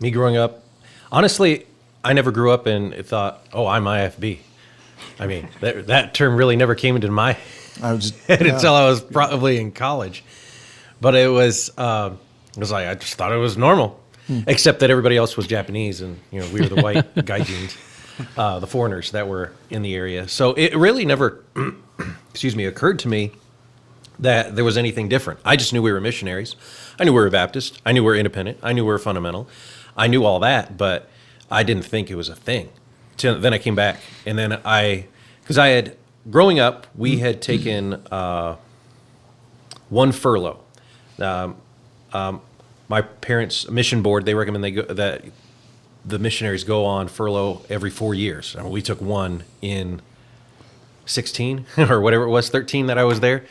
me growing up, honestly, I never grew up and thought, oh, I'm IFB. I mean, that term really never came into my head until I was probably in college. But it was like, I just thought it was normal. Except that everybody else was Japanese, and we were the white gaijins, the foreigners that were in the area. So it really never, occurred to me that there was anything different. I just knew we were missionaries. I knew we were Baptist. I knew we were independent. I knew we were fundamental. I knew all that, but I didn't think it was a thing. Then I came back, and then growing up, we had taken one furlough. My parents' mission board, they recommend that the missionaries go on furlough every 4 years. I mean, we took one in 16 or whatever it was, 13 that I was there.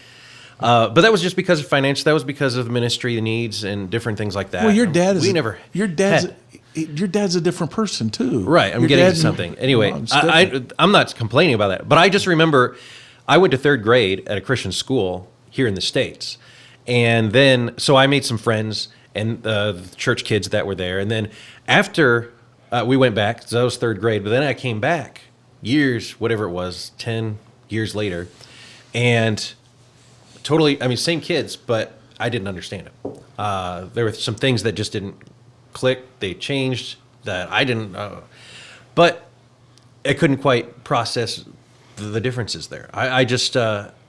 But that was just because of finance. That was because of the ministry needs and different things like that. Well, your dad's a different person too. Right. I'm getting to something. Anyway, I'm not complaining about that. But I just remember I went to third grade at a Christian school here in the States. And then, so I made some friends and the church kids that were there. And then after we went back, so that was third grade, but then I came back years, whatever it was, 10 years later. And totally, I mean, same kids, but I didn't understand it. There were some things that just didn't click. They changed that I didn't, but I couldn't quite process the differences there. I just,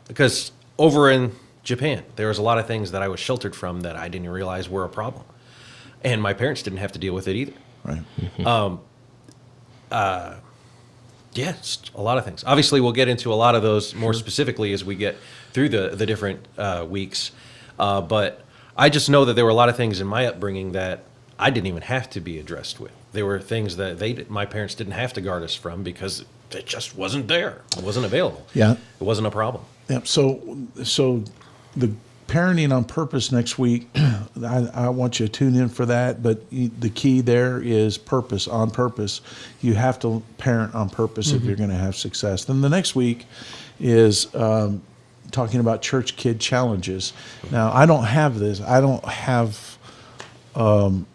because over in Japan, there was a lot of things that I was sheltered from that I didn't realize were a problem. And my parents didn't have to deal with it either. Right. Yes, a lot of things. Obviously, we'll get into a lot of those more specifically as we get through the different weeks. But I just know that there were a lot of things in my upbringing that I didn't even have to be addressed with. There were things that my parents didn't have to guard us from because it just wasn't there. It wasn't available. Yeah. It wasn't a problem. Yeah. So the parenting on purpose next week, I want you to tune in for that. But the key there is purpose, on purpose. You have to parent on purpose if you're going to have success. Then the next week is talking about church kid challenges. Now, I don't have this. I don't have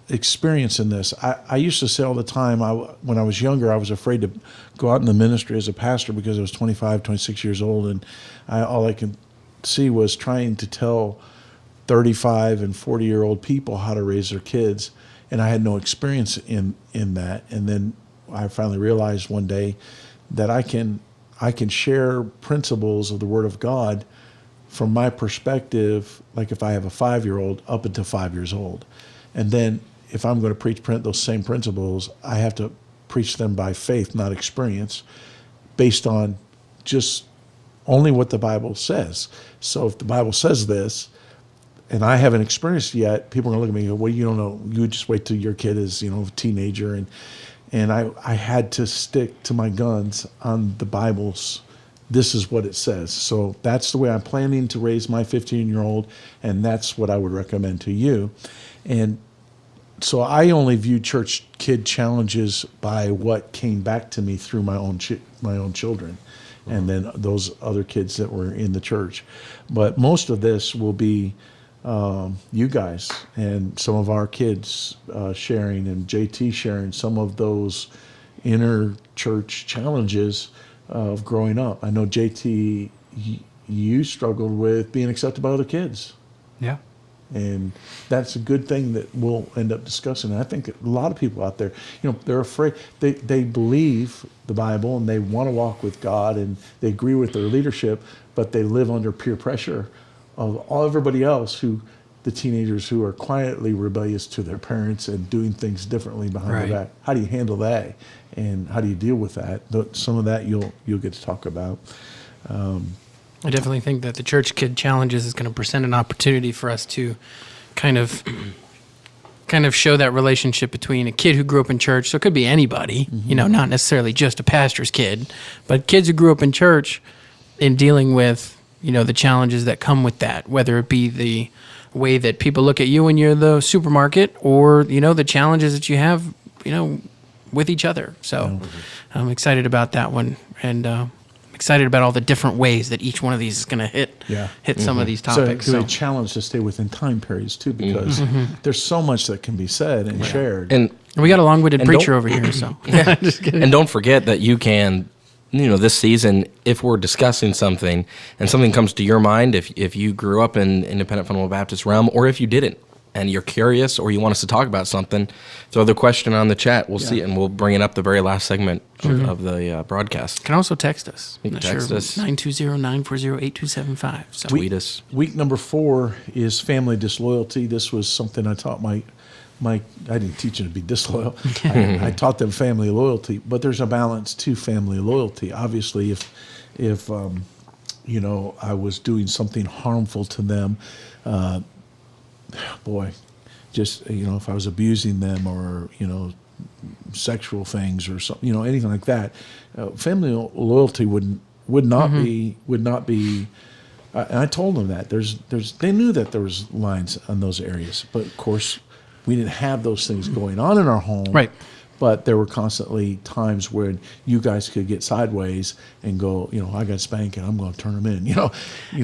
experience in this. I used to say all the time, when I was younger, I was afraid to go out in the ministry as a pastor because I was 25, 26 years old, and all I could see was trying to tell 35 and 40-year-old people how to raise their kids, and I had no experience in that. And then I finally realized one day that I can share principles of the Word of God from my perspective, like if I have a 5-year-old up until 5 years old. And then if I'm going to preach those same principles, I have to preach them by faith, not experience, based on just only what the Bible says. So if the Bible says this, and I haven't experienced it yet, people are going to look at me and go, well, you don't know. You just wait till your kid is, a teenager. And I had to stick to my guns on the Bible's, this is what it says. So that's the way I'm planning to raise my 15-year-old, and that's what I would recommend to you. And so I only view church kid challenges by what came back to me through my own children, and then those other kids that were in the church. But most of this will be you guys and some of our kids sharing, and JT sharing some of those inner church challenges of growing up. I know, JT, you struggled with being accepted by other kids. Yeah. And that's a good thing that we'll end up discussing. And I think a lot of people out there, they're afraid. They believe the Bible and they want to walk with God and they agree with their leadership, but they live under peer pressure of everybody else, the teenagers who are quietly rebellious to their parents and doing things differently behind their back. How do you handle that? And how do you deal with that? Some of that you'll get to talk about. I definitely think that the Church Kid Challenges is going to present an opportunity for us to kind of show that relationship between a kid who grew up in church, so it could be anybody, not necessarily just a pastor's kid, but kids who grew up in church in dealing with, the challenges that come with that, whether it be the way that people look at you when you're in the supermarket or, the challenges that you have, with each other. So I'm excited about that one, and excited about all the different ways that each one of these is going to hit some of these topics. So a challenge to stay within time periods too, because there's so much that can be said and shared. And we got a long-winded preacher over here, so just kidding. And don't forget that you can, this season, if we're discussing something and something comes to your mind, if you grew up in independent fundamental Baptist realm, or if you didn't, and you're curious or you want us to talk about something, throw the question on the chat. We'll see it, and we'll bring it up the very last segment of the broadcast. You can also text us. You can text us. 920-940-8275. So Tweet us. Week number 4 is family disloyalty. This was something I taught my I didn't teach them to be disloyal. I taught them family loyalty, but there's a balance to family loyalty. Obviously, if I was doing something harmful to them, if I was abusing them or, sexual things or something, anything like that, family loyalty would not be, and I told them that they knew that there was lines on those areas, but of course we didn't have those things going on in our home. Right. but there were constantly times when you guys could get sideways and go, I got spanked and I'm going to turn them in,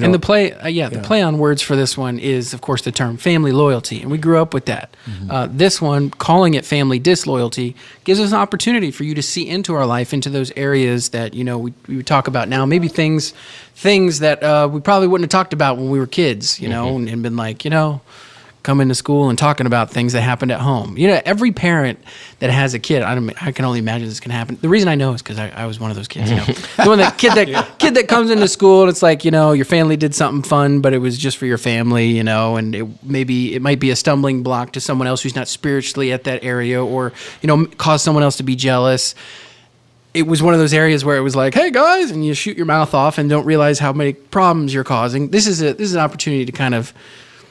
And the play, the play on words for this one is, of course, the term family loyalty, and we grew up with that. This one, calling it family disloyalty, gives us an opportunity for you to see into our life, into those areas that we would talk about now. Maybe things that we probably wouldn't have talked about when we were kids, and been like, coming to school and talking about things that happened at home. Every parent that has a kid, I can only imagine this can happen. The reason I know is because I was one of those kids. Kid that comes into school and it's like, your family did something fun, but it was just for your family, and it might be a stumbling block to someone else who's not spiritually at that area, or cause someone else to be jealous. It was one of those areas where it was like, hey guys, and you shoot your mouth off and don't realize how many problems you're causing. This is an opportunity to kind of,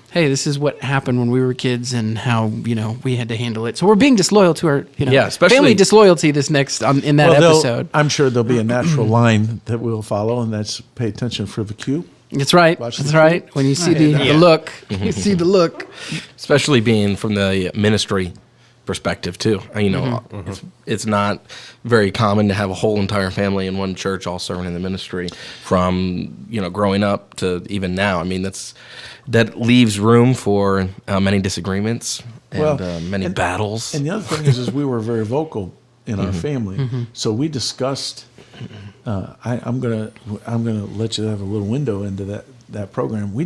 hey, this is what happened when we were kids and how, we had to handle it. So we're being disloyal to our, especially family disloyalty in that episode. I'm sure there'll be a natural line that we'll follow, and that's pay attention for the cue. That's right. That's right. When you see the look, you see the look. Especially being from the ministry perspective too. It's not very common to have a whole entire family in one church all serving in the ministry from, growing up to even now. That leaves room for many disagreements and many battles. And the other thing is we were very vocal in our family. So we discussed, I'm gonna let you have a little window into that program. We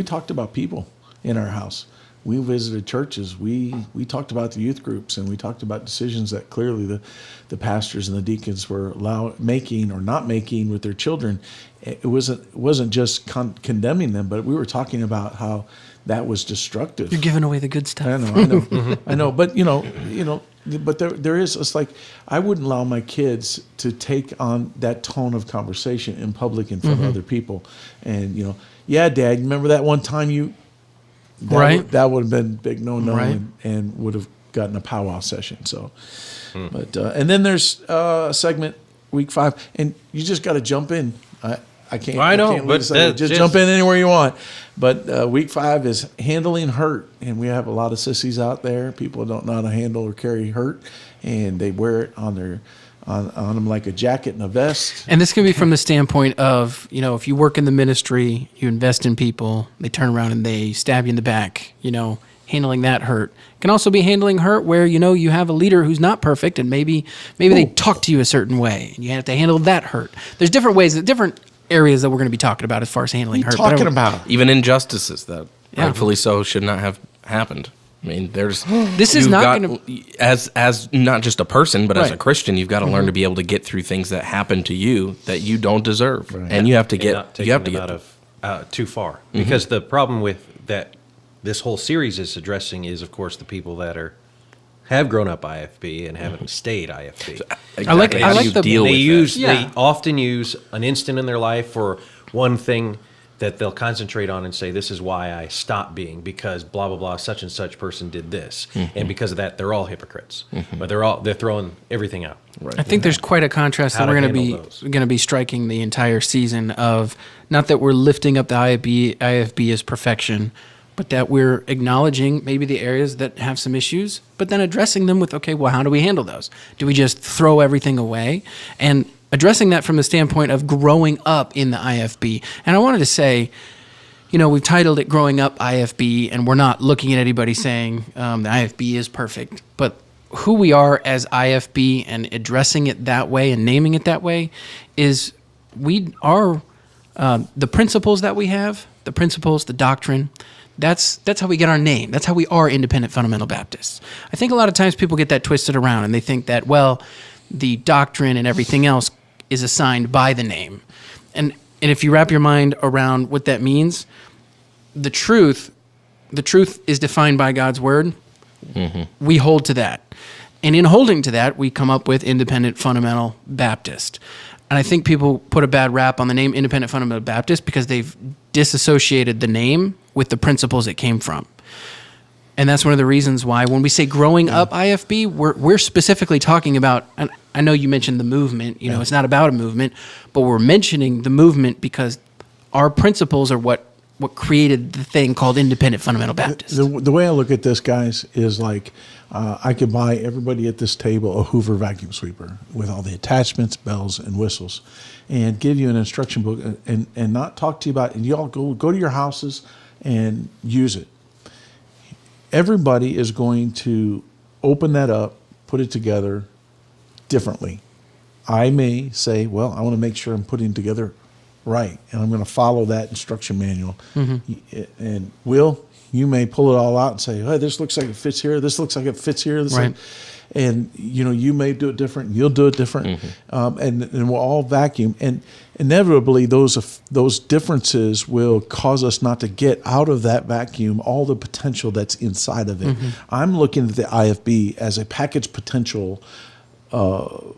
talked about people in our house. We visited churches. We talked about the youth groups, and we talked about decisions that clearly the pastors and the deacons were making or not making with their children. It wasn't just condemning them, but we were talking about how that was destructive. You're giving away the good stuff. I know. I know. But but there is. It's like I wouldn't allow my kids to take on that tone of conversation in public in front of other people. And yeah, Dad, remember that one time you. That would have been big no-no, and would have gotten a powwow session. So, but and then there's a segment week 5, and you just got to jump in. I can't. I know, can't but just jump in anywhere you want. But week 5 is handling hurt, and we have a lot of sissies out there. People don't know how to handle or carry hurt, and they wear it on their. On them like a jacket and a vest. And this can be from the standpoint of, if you work in the ministry, you invest in people, they turn around and they stab you in the back, handling that hurt. It can also be handling hurt where, you have a leader who's not perfect and maybe they talk to you a certain way and you have to handle that hurt. There's different ways, different areas that we're going to be talking about as far as handling hurt. Even injustice that rightfully so should not have happened. There's this is not going to as not just a person, but as a Christian, you've got to learn to be able to get through things that happen to you that you don't deserve, and you have to get out of too far. Because the problem with that, this whole series is addressing is, of course, the people that have grown up IFB and haven't stayed IFB. I like They often use an instant in their life for one thing that they'll concentrate on and say, this is why I stopped being, because blah, blah, blah, such and such person did this. And because of that, they're all hypocrites. But they're throwing everything out. Right. I think there's quite a contrast that we're going to be striking the entire season of, not that we're lifting up the IFB as perfection, but that we're acknowledging maybe the areas that have some issues, but then addressing them with, okay, well, how do we handle those? Do we just throw everything away? And addressing that from the standpoint of growing up in the IFB. And I wanted to say, we've titled it Growing Up IFB, and we're not looking at anybody saying the IFB is perfect. But who we are as IFB and addressing it that way and naming it that way is we are the principles that we have, the principles, the doctrine. That's how we get our name. That's how we are Independent Fundamental Baptists. I think a lot of times people get that twisted around, and they think that, well, the doctrine and everything else is assigned by the name. And if you wrap your mind around what that means, the truth is defined by God's word. We hold to that. And in holding to that, we come up with Independent Fundamental Baptist. And I think people put a bad rap on the name Independent Fundamental Baptist because they've disassociated the name with the principles it came from. And that's one of the reasons why when we say growing up IFB, we're specifically talking about, and I know you mentioned the movement, it's not about a movement, but we're mentioning the movement because our principles are what what created the thing called Independent Fundamental Baptist. The way I look at this, guys, is like I could buy everybody at this table a Hoover vacuum sweeper with all the attachments, bells, and whistles, and give you an instruction book and not talk to you about it. And you all go to your houses and use it. Everybody is going to open that up, put it together differently. I may say, well, I want to make sure I'm putting it together right, and I'm going to follow that instruction manual. And Will, you may pull it all out and say, "Hey, this looks like it fits here. This looks like it fits here." Right. And you may do it different. You'll do it different, and we'll all vacuum. And inevitably, those differences will cause us not to get out of that vacuum all the potential that's inside of it. I'm looking at the IFB as a package potential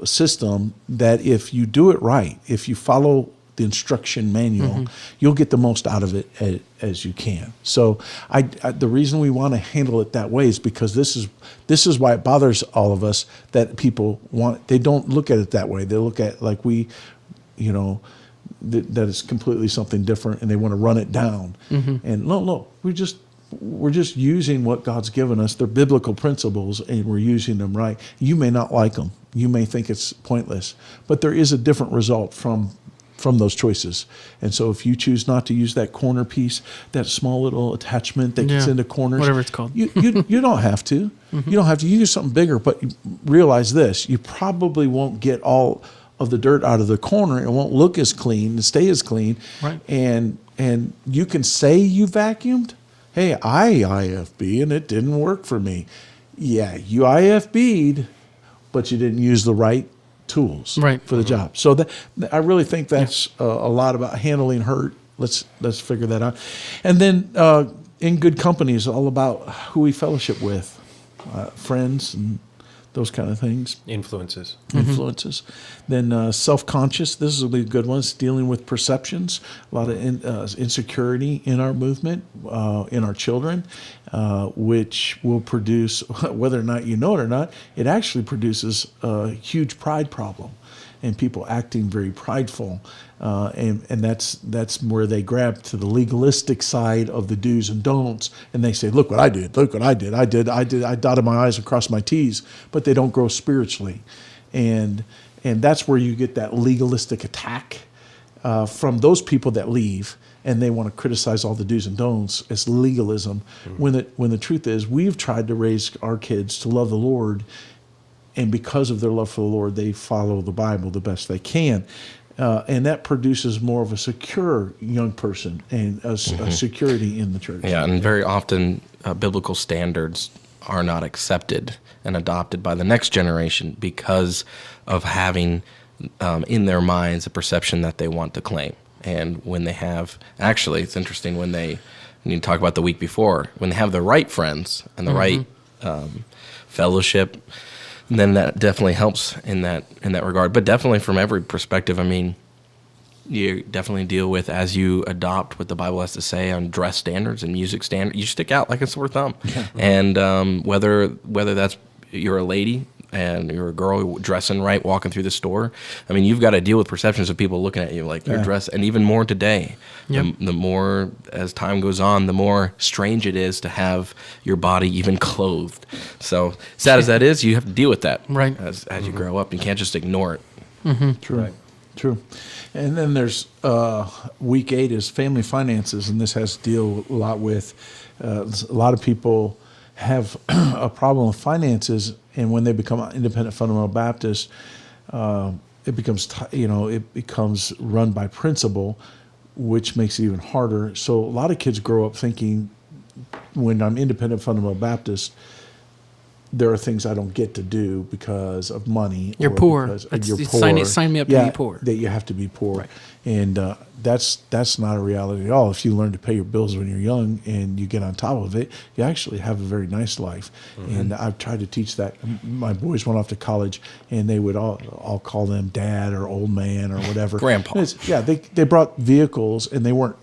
system that, if you do it right, if you follow the instruction manual, you'll get the most out of it as you can. So the reason we want to handle it that way is because this is why it bothers all of us that people they don't look at it that way. They look at like that it's completely something different, and they want to run it down. And no, we're just using what God's given us. They're biblical principles, and we're using them right. You may not like them. You may think it's pointless, but there is a different result from those choices. And so if you choose not to use that corner piece, that small little attachment that gets into corners, whatever it's called, you don't have to. You don't have to use something bigger, but realize this: you probably won't get all of the dirt out of the corner. It won't look as clean and stay as clean. Right. And you can say you vacuumed. Hey, I IFB and it didn't work for me. Yeah, you IFB'd, but you didn't use the right tools for the job. So I really think that's a lot about handling hurt. Let's figure that out. And then in good company is all about who we fellowship with, friends and those kind of things. Influences. Then self-conscious. This is a really good one. It's dealing with perceptions. A lot of insecurity in our movement, in our children, which will produce, whether or not you know it or not, it actually produces a huge pride problem, and people acting very prideful. And that's where they grab to the legalistic side of the do's and don'ts, and they say, look what I did, I dotted my I's and crossed my T's, but they don't grow spiritually. And that's where you get that legalistic attack from those people that leave, and they want to criticize all the do's and don'ts as legalism, when the truth is we've tried to raise our kids to love the Lord, and because of their love for the Lord, they follow the Bible the best they can. And that produces more of a secure young person and a security in the church. Yeah, and very often biblical standards are not accepted and adopted by the next generation because of having in their minds a perception that they want to claim. And when they have, actually, it's interesting when you talk about the week before, when they have the right friends and the right fellowship, then that definitely helps in that regard. But definitely from every perspective, I mean, you definitely deal with, as you adopt what the Bible has to say on dress standards and music standards, you stick out like a sore thumb. Yeah. And whether that's you're a lady and you're a girl dressing right, walking through the store, I mean, you've got to deal with perceptions of people looking at you like you're dressed, and even more today. Yep. The more, as time goes on, the more strange it is to have your body even clothed. So sad as that is, you have to deal with that as you grow up. You can't just ignore it. True. Right. True. And then there's week 8 is family finances, and this has to deal a lot with a lot of people have a problem with finances, and when they become independent fundamental Baptist, it becomes run by principle, which makes it even harder. So a lot of kids grow up thinking, when I'm independent fundamental Baptist, there are things I don't get to do because of money. You're poor. You're poor. Sign me up to be poor. That you have to be poor. Right. And that's not a reality at all. If you learn to pay your bills when you're young and you get on top of it, you actually have a very nice life. Mm-hmm. And I've tried to teach that. My boys went off to college, and they would all call them dad or old man or whatever. Grandpa. They brought vehicles, and they weren't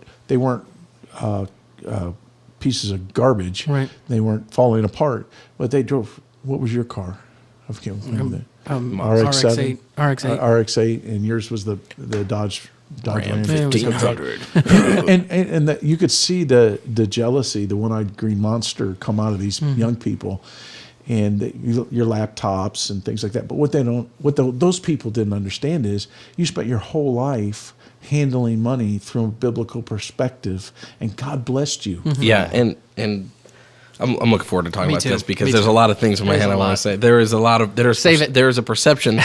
pieces of garbage. Right. They weren't falling apart, but they drove. What was your car? I can't remember that. RX-8. RX-8, and yours was the Dodge Dodge Ram 1500. and that you could see the jealousy, the one-eyed green monster come out of these young people, and your laptops and things like that. But those people didn't understand is you spent your whole life handling money from a biblical perspective, and God blessed you. Yeah, and I'm looking forward to talking Me about too. this because Me there's too. a lot of things in my There's hand I a want lot. to say. There is a lot of Save it. There is a perception.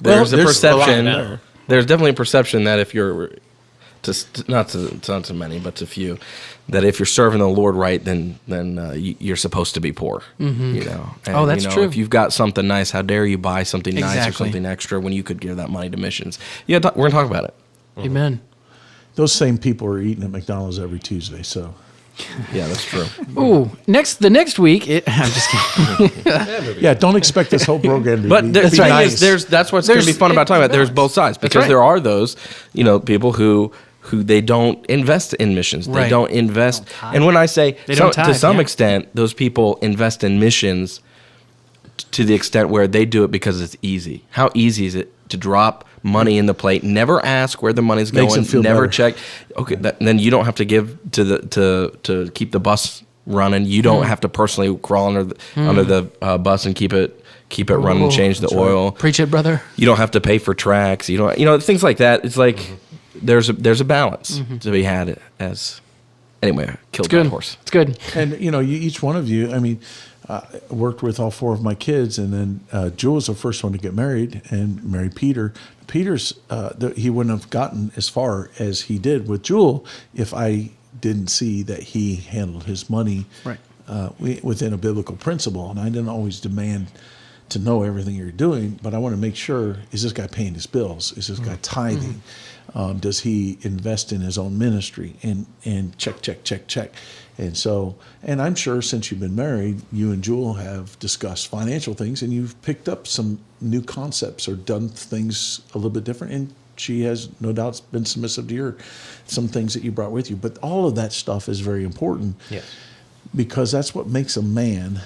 There's there's a a lot perception. there. There's definitely a perception that if you're not to many, but to few, that if you're serving the Lord right, then you're supposed to be poor. You know. And, Oh, that's true. If you've got something nice, how dare you buy something nice or Exactly. something extra when you could give that money to missions? Yeah, we're gonna talk about it. Amen. Those same people are eating at McDonald's every Tuesday. So Yeah, that's true. Ooh, the next week, I'm just kidding. yeah, don't expect this whole program to But be, the be thing nice. is, that's what's going to be fun about talking about. There's both sides because right. there are those, people who they don't invest in missions. They Right. don't invest. And when I say don't to tithe, some yeah. extent, those people invest in missions to the extent where they do it because it's easy. How easy is it to drop money in the plate, never ask where the money's Makes going, them feel never better. check? Okay, then you don't have to give to keep the bus running. You don't have to personally crawl under the bus and keep it running, Oh, change the that's right. oil. Preach it, brother. You don't have to pay for tracks. You don't, things like that. It's like there's a balance to be had. As anyway, I killed that Good. horse. It's good. And each one of you, I mean, worked with all four of my kids, and then Jewel was the first one to get married and marry Peter. Peter's he wouldn't have gotten as far as he did with Jewel if I didn't see that he handled his money Right. within a biblical principle. And I didn't always demand to know everything you're doing, but I want to make sure, is this guy paying his bills? Is this guy tithing? Does he invest in his own ministry? And check. And so, and I'm sure since you've been married, you and Jewel have discussed financial things, and you've picked up some new concepts or done things a little bit different. And she has no doubt been submissive to some things that you brought with you. But all of that stuff is very important. Yes. Because that's what makes a man,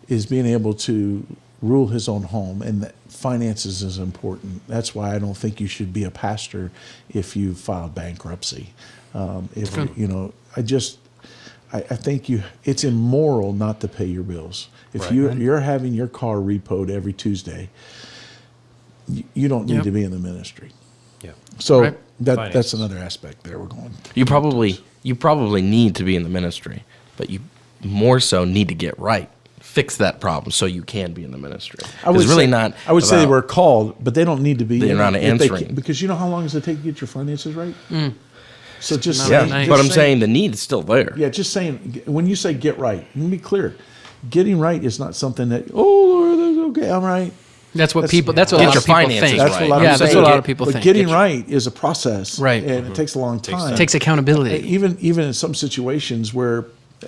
is being able to rule his own home, and that finances is important. That's why I don't think you should be a pastor if you filed bankruptcy. I think it's immoral not to pay your bills. If Right. you're having your car repoed every Tuesday, you don't need Yep. to be in the ministry. Yeah. So Right. that's Finances. another aspect there we're going. You probably need to be in the ministry, but you more so need to get right. Fix that problem so you can be in the ministry. I would It's really say, not. I would say they about- were called, but they don't need to be. They're in not it if they answering. can- because you know how long does it take to get your finances right? So just Not Yeah, Nice. just but I'm saying the need is still there. yeah, just saying when you say get right, let me be clear. Getting right is not something that Lord, okay, I'm right. That's what That's- people. That's what a Get lot your of people finances think. That's what a lot of yeah, people that's say. what a lot Get- of people but think. getting right is a process, Right. And it takes a long time. It takes accountability. Even in some situations where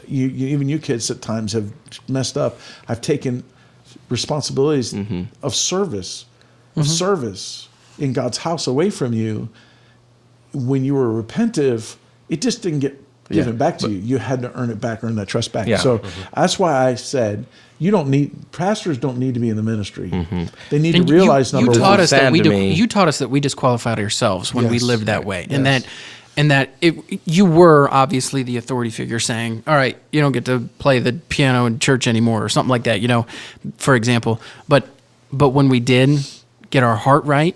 even you kids at times have messed up. I've taken responsibilities of service in God's house away from you. When you were repentive, it just didn't get given back to you. You had to earn it back, earn that trust back. Yeah. So that's why I said pastors don't need to be in the ministry. They need to And realize you number taught one. us that Sad we to me. you taught us that we disqualified ourselves when we Yes. lived that way, Yes. and that you were obviously the authority figure saying, "All right, you don't get to play the piano in church anymore," or something like that. For example. But when we did get our heart right,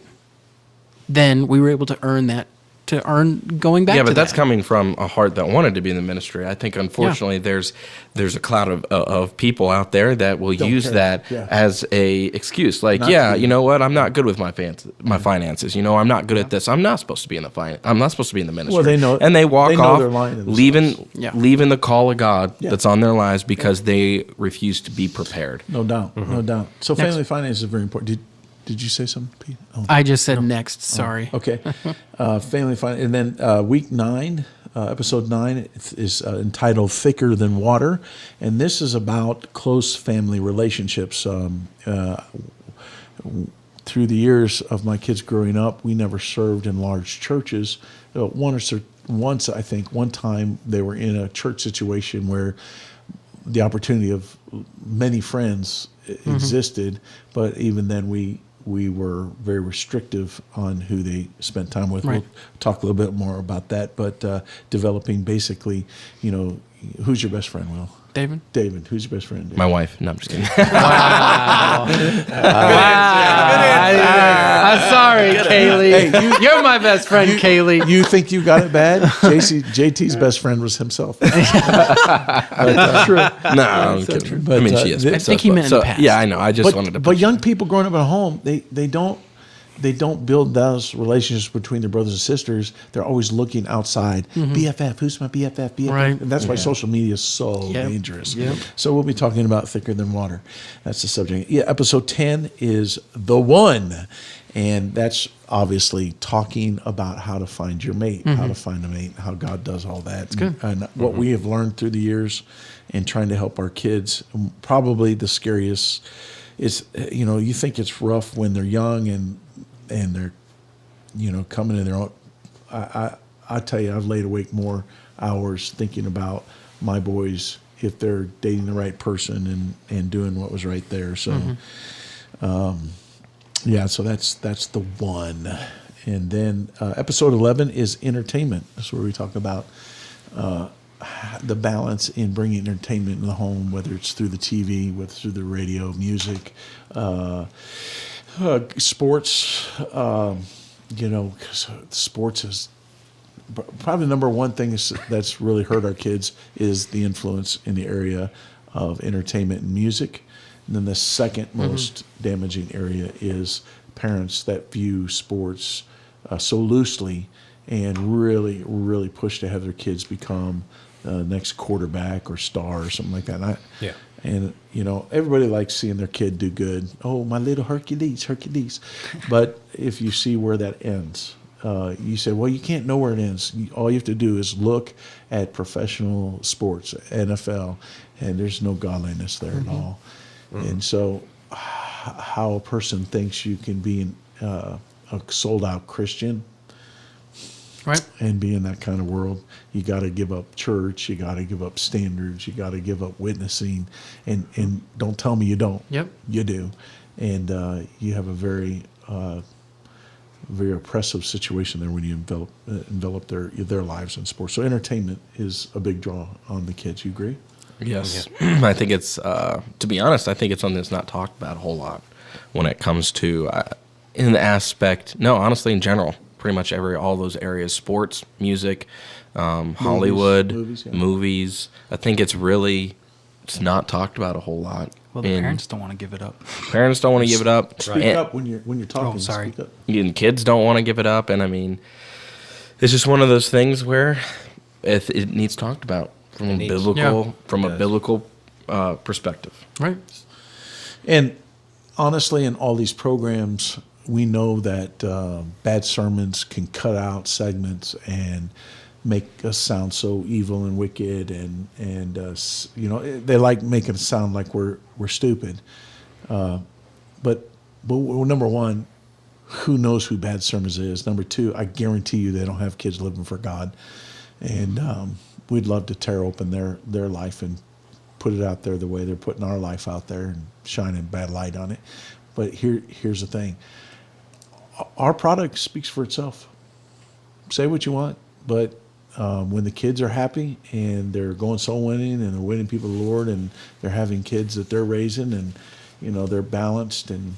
then we were able to earn that. To earn going back. Yeah, to but that's that. coming from a heart that wanted to be in the ministry. I think, unfortunately, there's a cloud of people out there that will Don't use care. that Yeah. as a excuse. Like, Not yeah, to be. you know what? I'm not good with my finances. I'm not good at this. I'm not supposed to be in I'm not supposed to be in the ministry. Well, they know- and they walk they know off, they're lying to themselves. leaving the call of God Yeah. that's on their lives because they refuse to be prepared. No doubt, no doubt. So Next. family finance is very important. Did you say something, Pete? Oh. I just said next. Sorry. Okay. Family finance. And then week 9, episode 9 is entitled Thicker Than Water. And this is about close family relationships. Through the years of my kids growing up, we never served in large churches. Once, I think, one time they were in a church situation where the opportunity of many friends existed, but even then we we were very restrictive on who they spent time with. Right. We'll talk a little bit more about that, but developing basically, who's your best friend, Will? David? David, who's your best friend? David? My wife. No, I'm just kidding. Wow. I'm sorry, Kaylee. Hey, You're my best friend, Kaylee. You think you got it bad? JT's best friend was himself. But that's true. No, I'm kidding. But, I mean, she is. I think he meant in the past. Yeah, I know. I just wanted to. But young people growing up at home, they don't build those relationships between their brothers and sisters. They're always looking outside. BFF, who's my BFF? BFF. Right. And that's why social media is so dangerous. Yep. So we'll be talking about thicker than water. That's the subject. Yeah, episode 10 is The One. And that's obviously talking about how to find your mate, how to find a mate, how God does all that. That's good. And what we have learned through the years and trying to help our kids, probably the scariest is, you think it's rough when they're young and they're, coming in their own. I tell you, I've laid awake more hours thinking about my boys if they're dating the right person and doing what was right there. So, so that's the one. And then episode 11 is entertainment. That's where we talk about the balance in bringing entertainment in the home, whether it's through the TV, whether it's through the radio, music, sports. 'Cause sports is probably the number one thing that's really hurt our kids is the influence in the area of entertainment and music. And then the second most damaging area is parents that view sports so loosely and really, really push to have their kids become next quarterback or star or something like that. And everybody likes seeing their kid do good. Oh, my little Hercules. But if you see where that ends, you say, well, you can't know where it ends. All you have to do is look at professional sports, NFL, and there's no godliness there at all. And so how a person thinks you can be a sold-out Christian and be in that kind of world, you got to give up church, you got to give up standards, you got to give up witnessing, and don't tell me you don't. Yep. You do. And you have a very very oppressive situation there when you envelop their lives in sports. So entertainment is a big draw on the kids. You agree? Yes. I think it's, to be honest, I think it's something that's not talked about a whole lot when it comes to, in the aspect, no, honestly, in general, pretty much all those areas, sports, music, Hollywood, movies. I think it's not talked about a whole lot. Well, the parents don't want to give it up. Parents don't want to give it up. Speak up when you're talking. Oh, sorry. Speak up. And kids don't want to give it up. And I mean, it's just one of those things where it needs talked about from a biblical perspective. Right. And honestly, in all these programs, we know that bad sermons can cut out segments and make us sound so evil and wicked, and they like making it sound like we're stupid. But number one, who knows who bad sermons is? Number two, I guarantee you they don't have kids living for God, and we'd love to tear open their life and put it out there the way they're putting our life out there and shining bad light on it. But here's the thing. Our product speaks for itself. Say what you want, but when the kids are happy and they're going soul winning and they're winning people to the Lord and they're having kids that they're raising and they're balanced and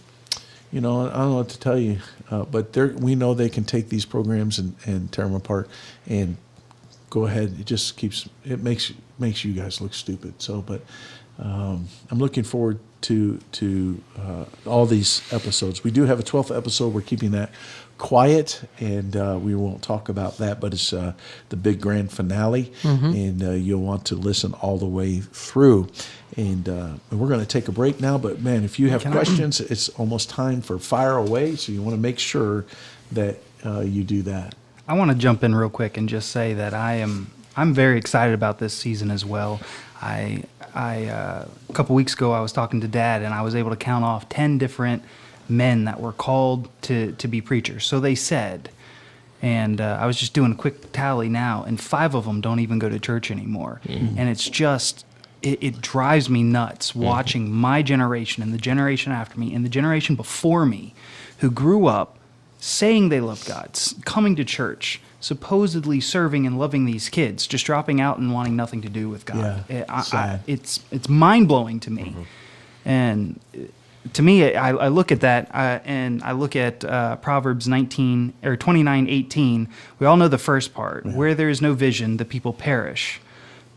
I don't know what to tell you, but we know they can take these programs and tear them apart and go ahead. It makes you guys look stupid. So, but I'm looking forward to all these episodes. We do have a 12th episode. We're keeping that quiet, and we won't talk about that, but it's the big grand finale, and you'll want to listen all the way through. And we're going to take a break now, but man, if you have questions, it's almost time for Fire Away, so you want to make sure that you do that. I want to jump in real quick and just say that I'm very excited about this season as well. I a couple weeks ago, I was talking to Dad, and I was able to count off 10 different men that were called to be preachers. So they said, and I was just doing a quick tally now, and 5 of them don't even go to church anymore. And it's just, it drives me nuts watching my generation and the generation after me and the generation before me who grew up saying they love God, coming to church, supposedly serving and loving these kids, just dropping out and wanting nothing to do with God. Sad. It's mind-blowing to me. And to me, I look at that and I look at Proverbs 29:18. We all know the first part. Where there is no vision, the people perish.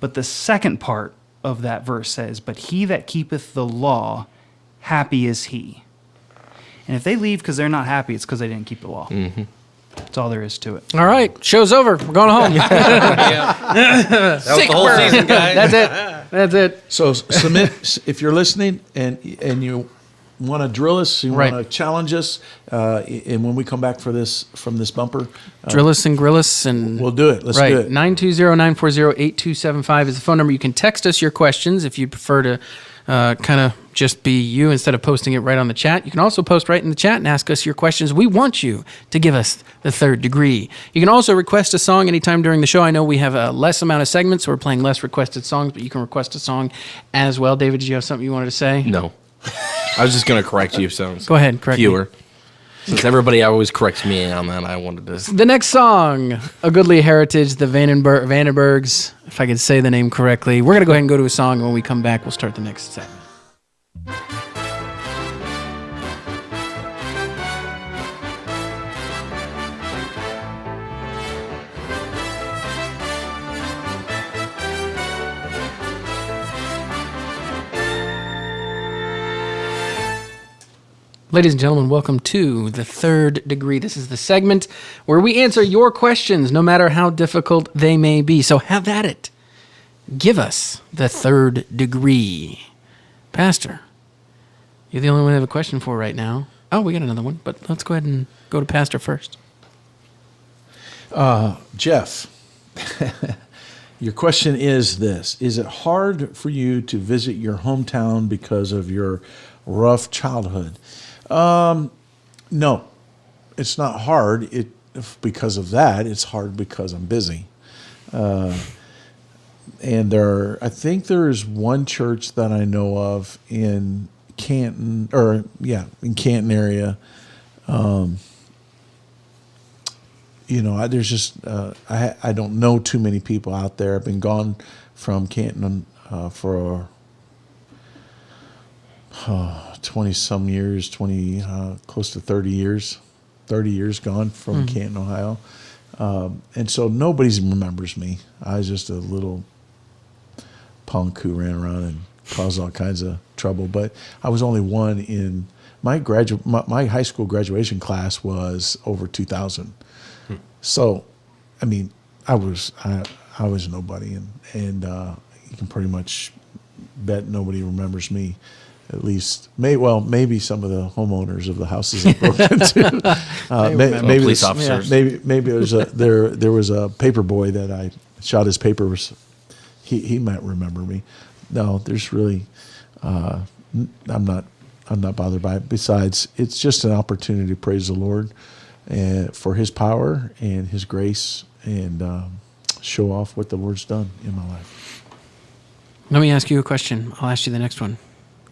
But the second part of that verse says, but he that keepeth the law, happy is he. And if they leave because they're not happy, it's because they didn't keep the law. That's all there is to it. All right, show's over. We're going home. That was the whole season, guys. That's it. So submit if you're listening and you want to drill us, you Right. want to challenge us, and when we come back from this bumper, Drill us and grill us and we'll do it. Let's right. do it. 920-940-8275 is the phone number. You can text us your questions if you prefer to kind of just be you instead of posting it right on the chat. You can also post right in the chat and ask us your questions. We want you to give us the third degree. You can also request a song anytime during the show. I know we have a less amount of segments, so we're playing less requested songs, but you can request a song as well. David, did you have something you wanted to say? No. I was just going to correct you. So Go ahead, correct me. fewer. Since everybody always corrects me on that, I wanted to. The next song, A Goodly Heritage, the Vandenbergs, if I could say the name correctly. We're going to go ahead and go to a song, and when we come back, we'll start the next segment. Ladies and gentlemen, welcome to The Third Degree. This is the segment where we answer your questions, no matter how difficult they may be. So have at it. Give us the third degree. Pastor, you're the only one I have a question for right now. Oh, we got another one, but let's go ahead and go to Pastor first. Jeff, your question is this: is it hard for you to visit your hometown because of your rough childhood? No, it's not hard. Because of that, it's hard because I'm busy. And I think there is one church that I know of in Canton, in Canton area. There's just I don't know too many people out there. I've been gone from Canton for 20-some years, close to 30 years. 30 years gone from Canton, Ohio. And so nobody remembers me. I was just a little punk who ran around and caused all kinds of trouble. But I was only one in my high school graduation class was over 2,000. So, I mean, I was nobody, and you can pretty much bet nobody remembers me. At least, maybe some of the homeowners of the houses I broke into. Maybe police officers. Maybe there was a paper boy that I shot his papers. He might remember me. No, there's really, I'm not bothered by it. Besides, it's just an opportunity to praise the Lord and for His power and His grace, and show off what the Lord's done in my life. Let me ask you a question. I'll ask you the next one.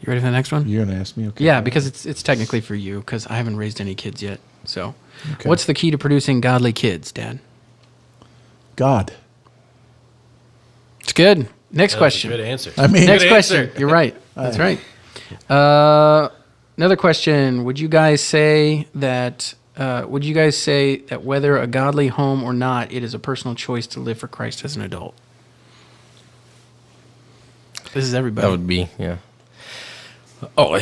You ready for the next one? You're gonna ask me? Okay. Yeah, because it's technically for you, because I haven't raised any kids yet. So, Okay. What's the key to producing godly kids, Dad? God. It's good. Next That's question. a good answer. I mean, Next Good question. answer. You're right. That's right. Another question. Would you guys say that whether a godly home or not, it is a personal choice to live for Christ as an adult? This is everybody. That would be, yeah. Oh,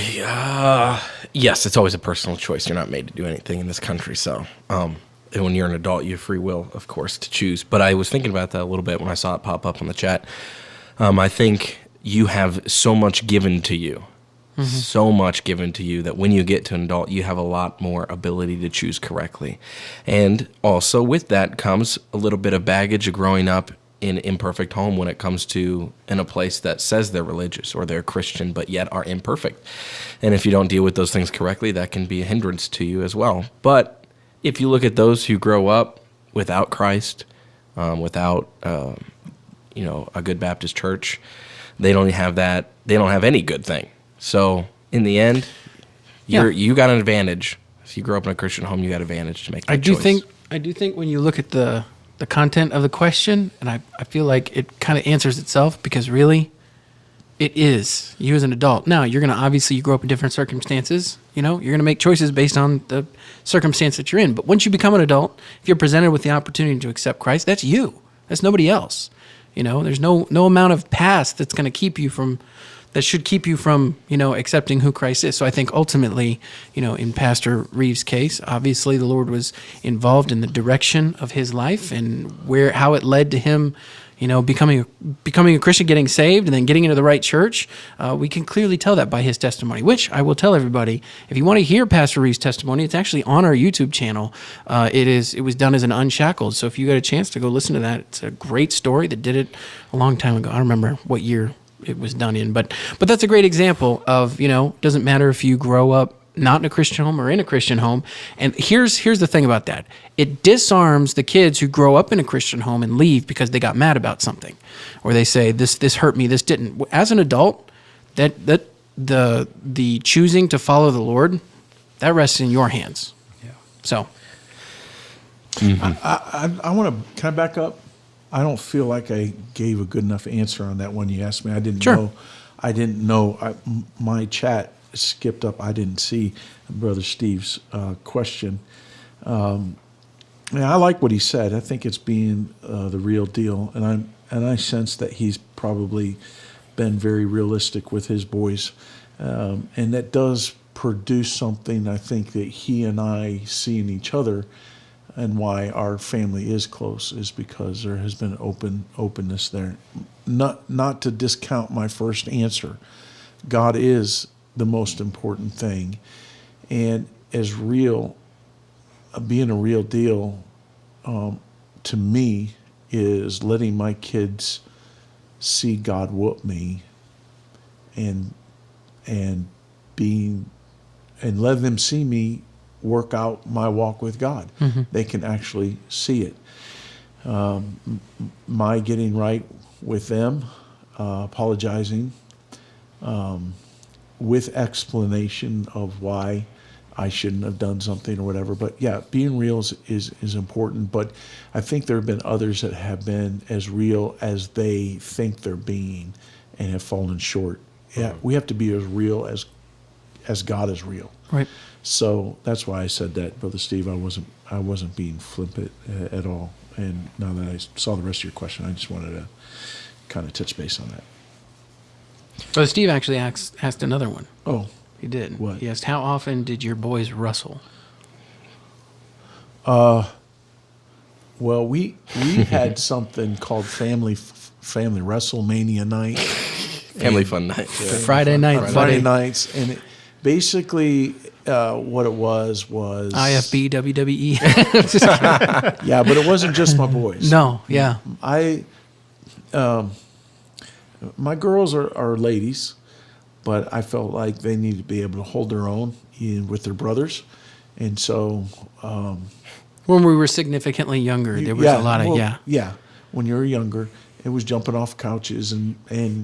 yes, it's always a personal choice. You're not made to do anything in this country. So and when you're an adult, you have free will, of course, to choose. But I was thinking about that a little bit when I saw it pop up on the chat. I think you have so much given to you, so much given to you that when you get to an adult, you have a lot more ability to choose correctly. And also with that comes a little bit of baggage of growing up in an imperfect home when it comes to in a place that says they're religious or they're Christian but yet are imperfect. And if you don't deal with those things correctly, that can be a hindrance to you as well. But if you look at those who grow up without Christ, without a good Baptist church, they don't have that. They don't have any good thing. So in the end, you got an advantage. If you grow up in a Christian home, you got advantage to make that I do choice. think when you look at the content of the question, and I feel like it kind of answers itself, because really, it is you as an adult. Now, you're going to obviously, you grow up in different circumstances. You're going to make choices based on the circumstance that you're in. But once you become an adult, if you're presented with the opportunity to accept Christ, that's you. That's nobody else. There's no amount of past that should keep you from, accepting who Christ is. So I think ultimately, in Pastor Reeves' case, obviously the Lord was involved in the direction of his life and how it led to him, becoming a Christian, getting saved, and then getting into the right church. We can clearly tell that by his testimony, which I will tell everybody, if you want to hear Pastor Reeves' testimony, it's actually on our YouTube channel. It was done as an Unshackled. So if you got a chance to go listen to that, it's a great story that did it a long time ago. I don't remember what year it was done in, but that's a great example of, doesn't matter if you grow up not in a Christian home or in a Christian home. And here's the thing about that. It disarms the kids who grow up in a Christian home and leave because they got mad about something, or they say this hurt me, this didn't. As an adult, that the choosing to follow the Lord, that rests in your hands. Yeah. So I want to, can I back up? I don't feel like I gave a good enough answer on that one you asked me. I didn't know. My chat skipped up. I didn't see Brother Steve's question. And I like what he said. I think it's being the real deal, and I sense that he's probably been very realistic with his boys, and that does produce something. I think that he and I see in each other. And why our family is close is because there has been openness there. Not to discount my first answer. God is the most important thing. And as real, being a real deal, to me, is letting my kids see God whoop me and let them see me work out my walk with God. Mm-hmm. They can actually see it. My getting right with them, apologizing, with explanation of why I shouldn't have done something or whatever. But yeah, being real is important. But I think there have been others that have been as real as they think they're being and have fallen short. Yeah, we have to be as real as God is real. Right. So that's why I said that, Brother Steve. I wasn't being flippant at all. And now that I saw the rest of your question, I just wanted to kind of touch base on that. Brother Steve actually asked another one. Oh, he did. What? He asked, how often did your boys wrestle? Well, we had something called Family WrestleMania night. Family fun night. Friday night. Friday nights, and basically what it was IFB, WWE. Yeah, but it wasn't just my boys. No, yeah. My girls are ladies, but I felt like they needed to be able to hold their own with their brothers, and so when we were significantly younger, there was a lot of yeah. When you were younger, it was jumping off couches and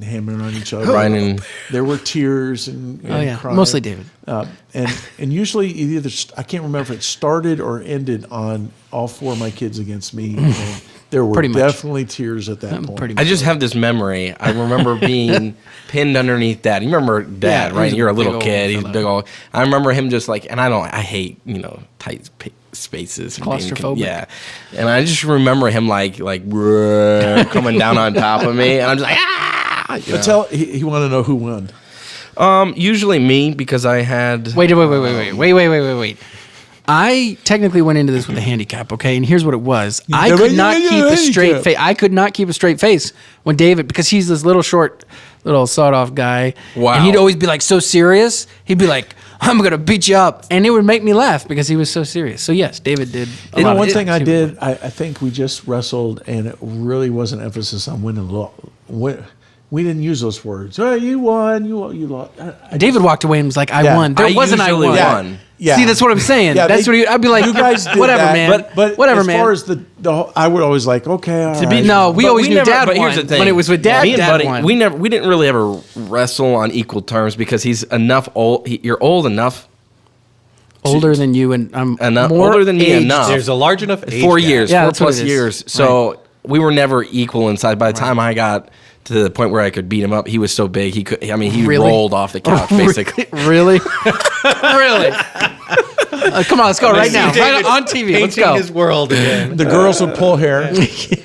hammering on each other. Grinding. There were tears and crying. Mostly David. And usually either I can't remember if it started or ended on all four of my kids against me. And there were definitely tears at that point. I just have this memory. I remember being pinned underneath Dad. You remember Dad, right? You're a little kid. He's big old. I remember him just like, and I hate tight spaces. Claustrophobic. And I just remember him like coming down on top of me, and I'm just like, ah. He wanted to know who won. Usually me, because I had. Wait. I technically went into this with a handicap, okay? And here's what it was. I could not keep a straight face. I could not keep a straight face when David, because he's this little short, little sawed-off guy. Wow. And he'd always be like so serious. He'd be like, I'm going to beat you up. And it would make me laugh because he was so serious. So yes, David did. One thing I did, I think we just wrestled, and it really was an emphasis on winning. We didn't use those words. Oh, you won, you lost. David walked away and was like, I won. There wasn't I won. won. Yeah. See, that's what I'm saying. Yeah, that's what I'd be like, you guys did whatever, that, man. But whatever, as man. far as the whole, I would always like, okay, all right. No, we always knew Dad but won. here's the thing. When it was with Dad, me and Dad Buddy, won. we didn't really ever wrestle on equal terms because he's enough old. You're old enough. older than you, and I'm more older than me aged. enough. There's a large enough age 4 gap. years, Yeah, 4 that's what plus it is. years. So we were never equal in size. By the time I got to the point where I could beat him up, he was so big he could. I mean, he Really? rolled off the couch basically. Really? Really? Come on, let's go right now. David Right on TV. Let's painting go. his world again. The girls would pull hair,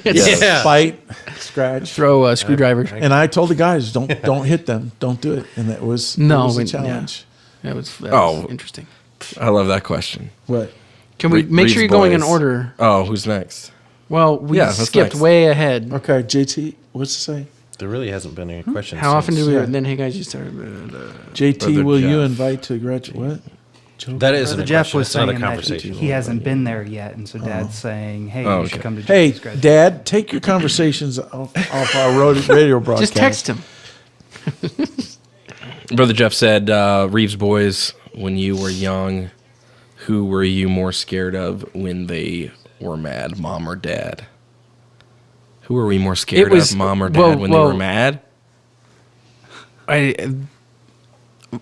Yeah. bite, scratch. Throw screwdrivers. And I told the guys, don't hit them, don't do it. And that was No, it was a yeah. challenge. That was Oh. interesting. I love that question. What? Can we make sure Reed's you're going in boys. order? Oh, who's next? Well, we Yeah, that's skipped nice. way ahead. Okay, JT, what's it say? There really hasn't been any questions. How often since- do we? Yeah. Then hey guys, you started. JT, Brother will you Jeff. invite to graduate? What? That isn't Brother a Jeff question. was It's not a saying that conversation. he hasn't been there yet, and so Dad's saying, "Hey, Oh, you should okay. come to Hey, Jeff's graduation." Dad, take your conversations off our radio broadcast. Just text him. Brother Jeff said, Reeves boys, when you were young, who were you more scared of when they were mad, mom or dad? Who were we more scared of, mom or dad, when they were mad?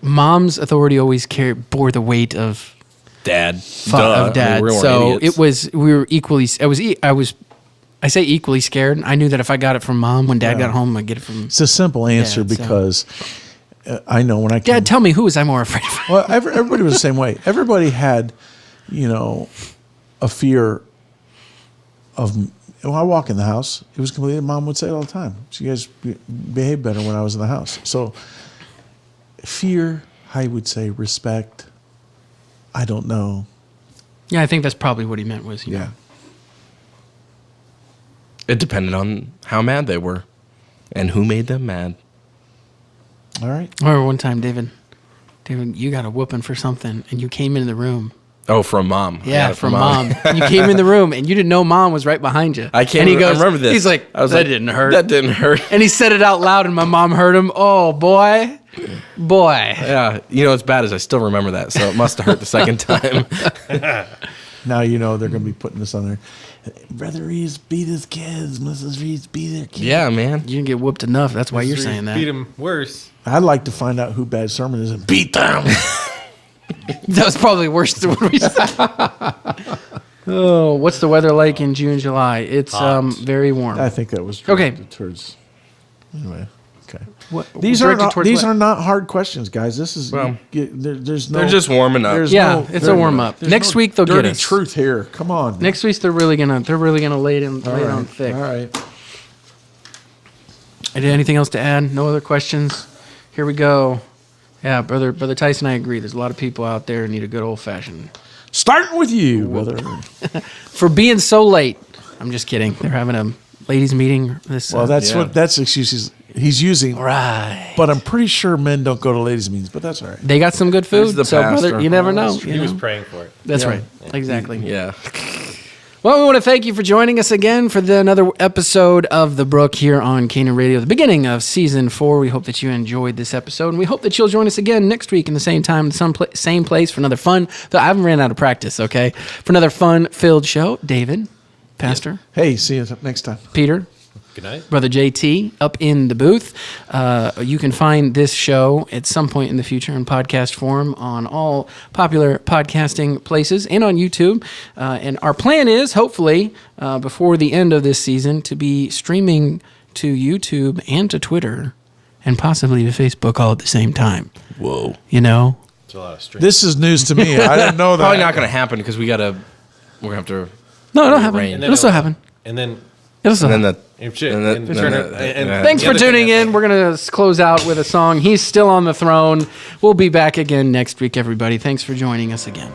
Mom's authority always bore the weight of Dad. of dad. We weren't So idiots. we were equally. I say equally scared. I knew that if I got it from mom when Dad got home, I'd get it from. It's a simple answer Yeah, so- because I know when I came, Dad, tell me, who was I more afraid of? well, everybody was the same way. Everybody had, a fear of. When I walk in the house, it was completely. Mom would say it all the time. "You guys behave better when I was in the house." So, fear, I would say, respect. I don't know. Yeah, I think that's probably what he meant. Was you know. It depended on how mad they were and who made them mad. All right. Or one time, David, you got a whooping for something, and you came into the room. Oh, from mom. I Yeah, got it from mom. You came in the room, and you didn't know mom was right behind you. I can't And he goes, I remember this. He's like, I was that like, didn't hurt. That didn't hurt. And he said it out loud, and my mom heard him. Oh, boy. Yeah. You know what's bad is I still remember that, so it must have hurt the second time. Now you know they're going to be putting this on there. Brother Reeves beat his kids. Mrs. Reeves beat their kids. Yeah, man. You didn't get whooped enough. That's why you're saying that. Beat him worse. I'd like to find out who Bad Sermon is and beat them. That was probably worse than what we said. Oh, what's the weather like in June, July? It's very warm. I think that was Okay. directed towards. Anyway, okay. What- These directed are towards these what? are not hard questions, guys. This is Well, there's no. they're just warming up. there's Yeah, no- it's a there- warm-up. there's Next no week they'll get dirty us. truth here. Come on. Next week they're really gonna lay it on thick. All right. Anything else to add? No other questions? Here we go. Yeah, brother Tyson, I agree. There's a lot of people out there who need a good old fashioned. Starting with you, brother. For being so late. I'm just kidding. They're having a ladies' meeting. Well, that's Yeah. that's excuses he's using. right. But I'm pretty sure men don't go to ladies' meetings. But that's all right. They got some good He's food. the So, brother, pastor. you never know. That's you He was know? praying for it. That's Yeah. right. Exactly. Yeah. Well, we want to thank you for joining us again for another episode of The Brook here on Canaan Radio, the beginning of Season 4. We hope that you enjoyed this episode, and we hope that you'll join us again next week in the same time, same place for another fun, though I haven't ran out of practice, okay? For another fun-filled show. David, Pastor, Hey, see you next time. Peter, Good night. Brother JT up in the booth. You can find this show at some point in the future in podcast form on all popular podcasting places and on YouTube. And our plan is, hopefully, before the end of this season, to be streaming to YouTube and to Twitter and possibly to Facebook all at the same time. Whoa. You know? It's a lot of strength. This is news to me. I didn't know that. Probably not going to happen because we're going to have to. No, it'll happen. Rain. It'll still happen. And then It'll still And then happen. Thanks for tuning in. We're going to close out with a song. He's still on the throne. We'll be back again next week, everybody. Thanks for joining us again.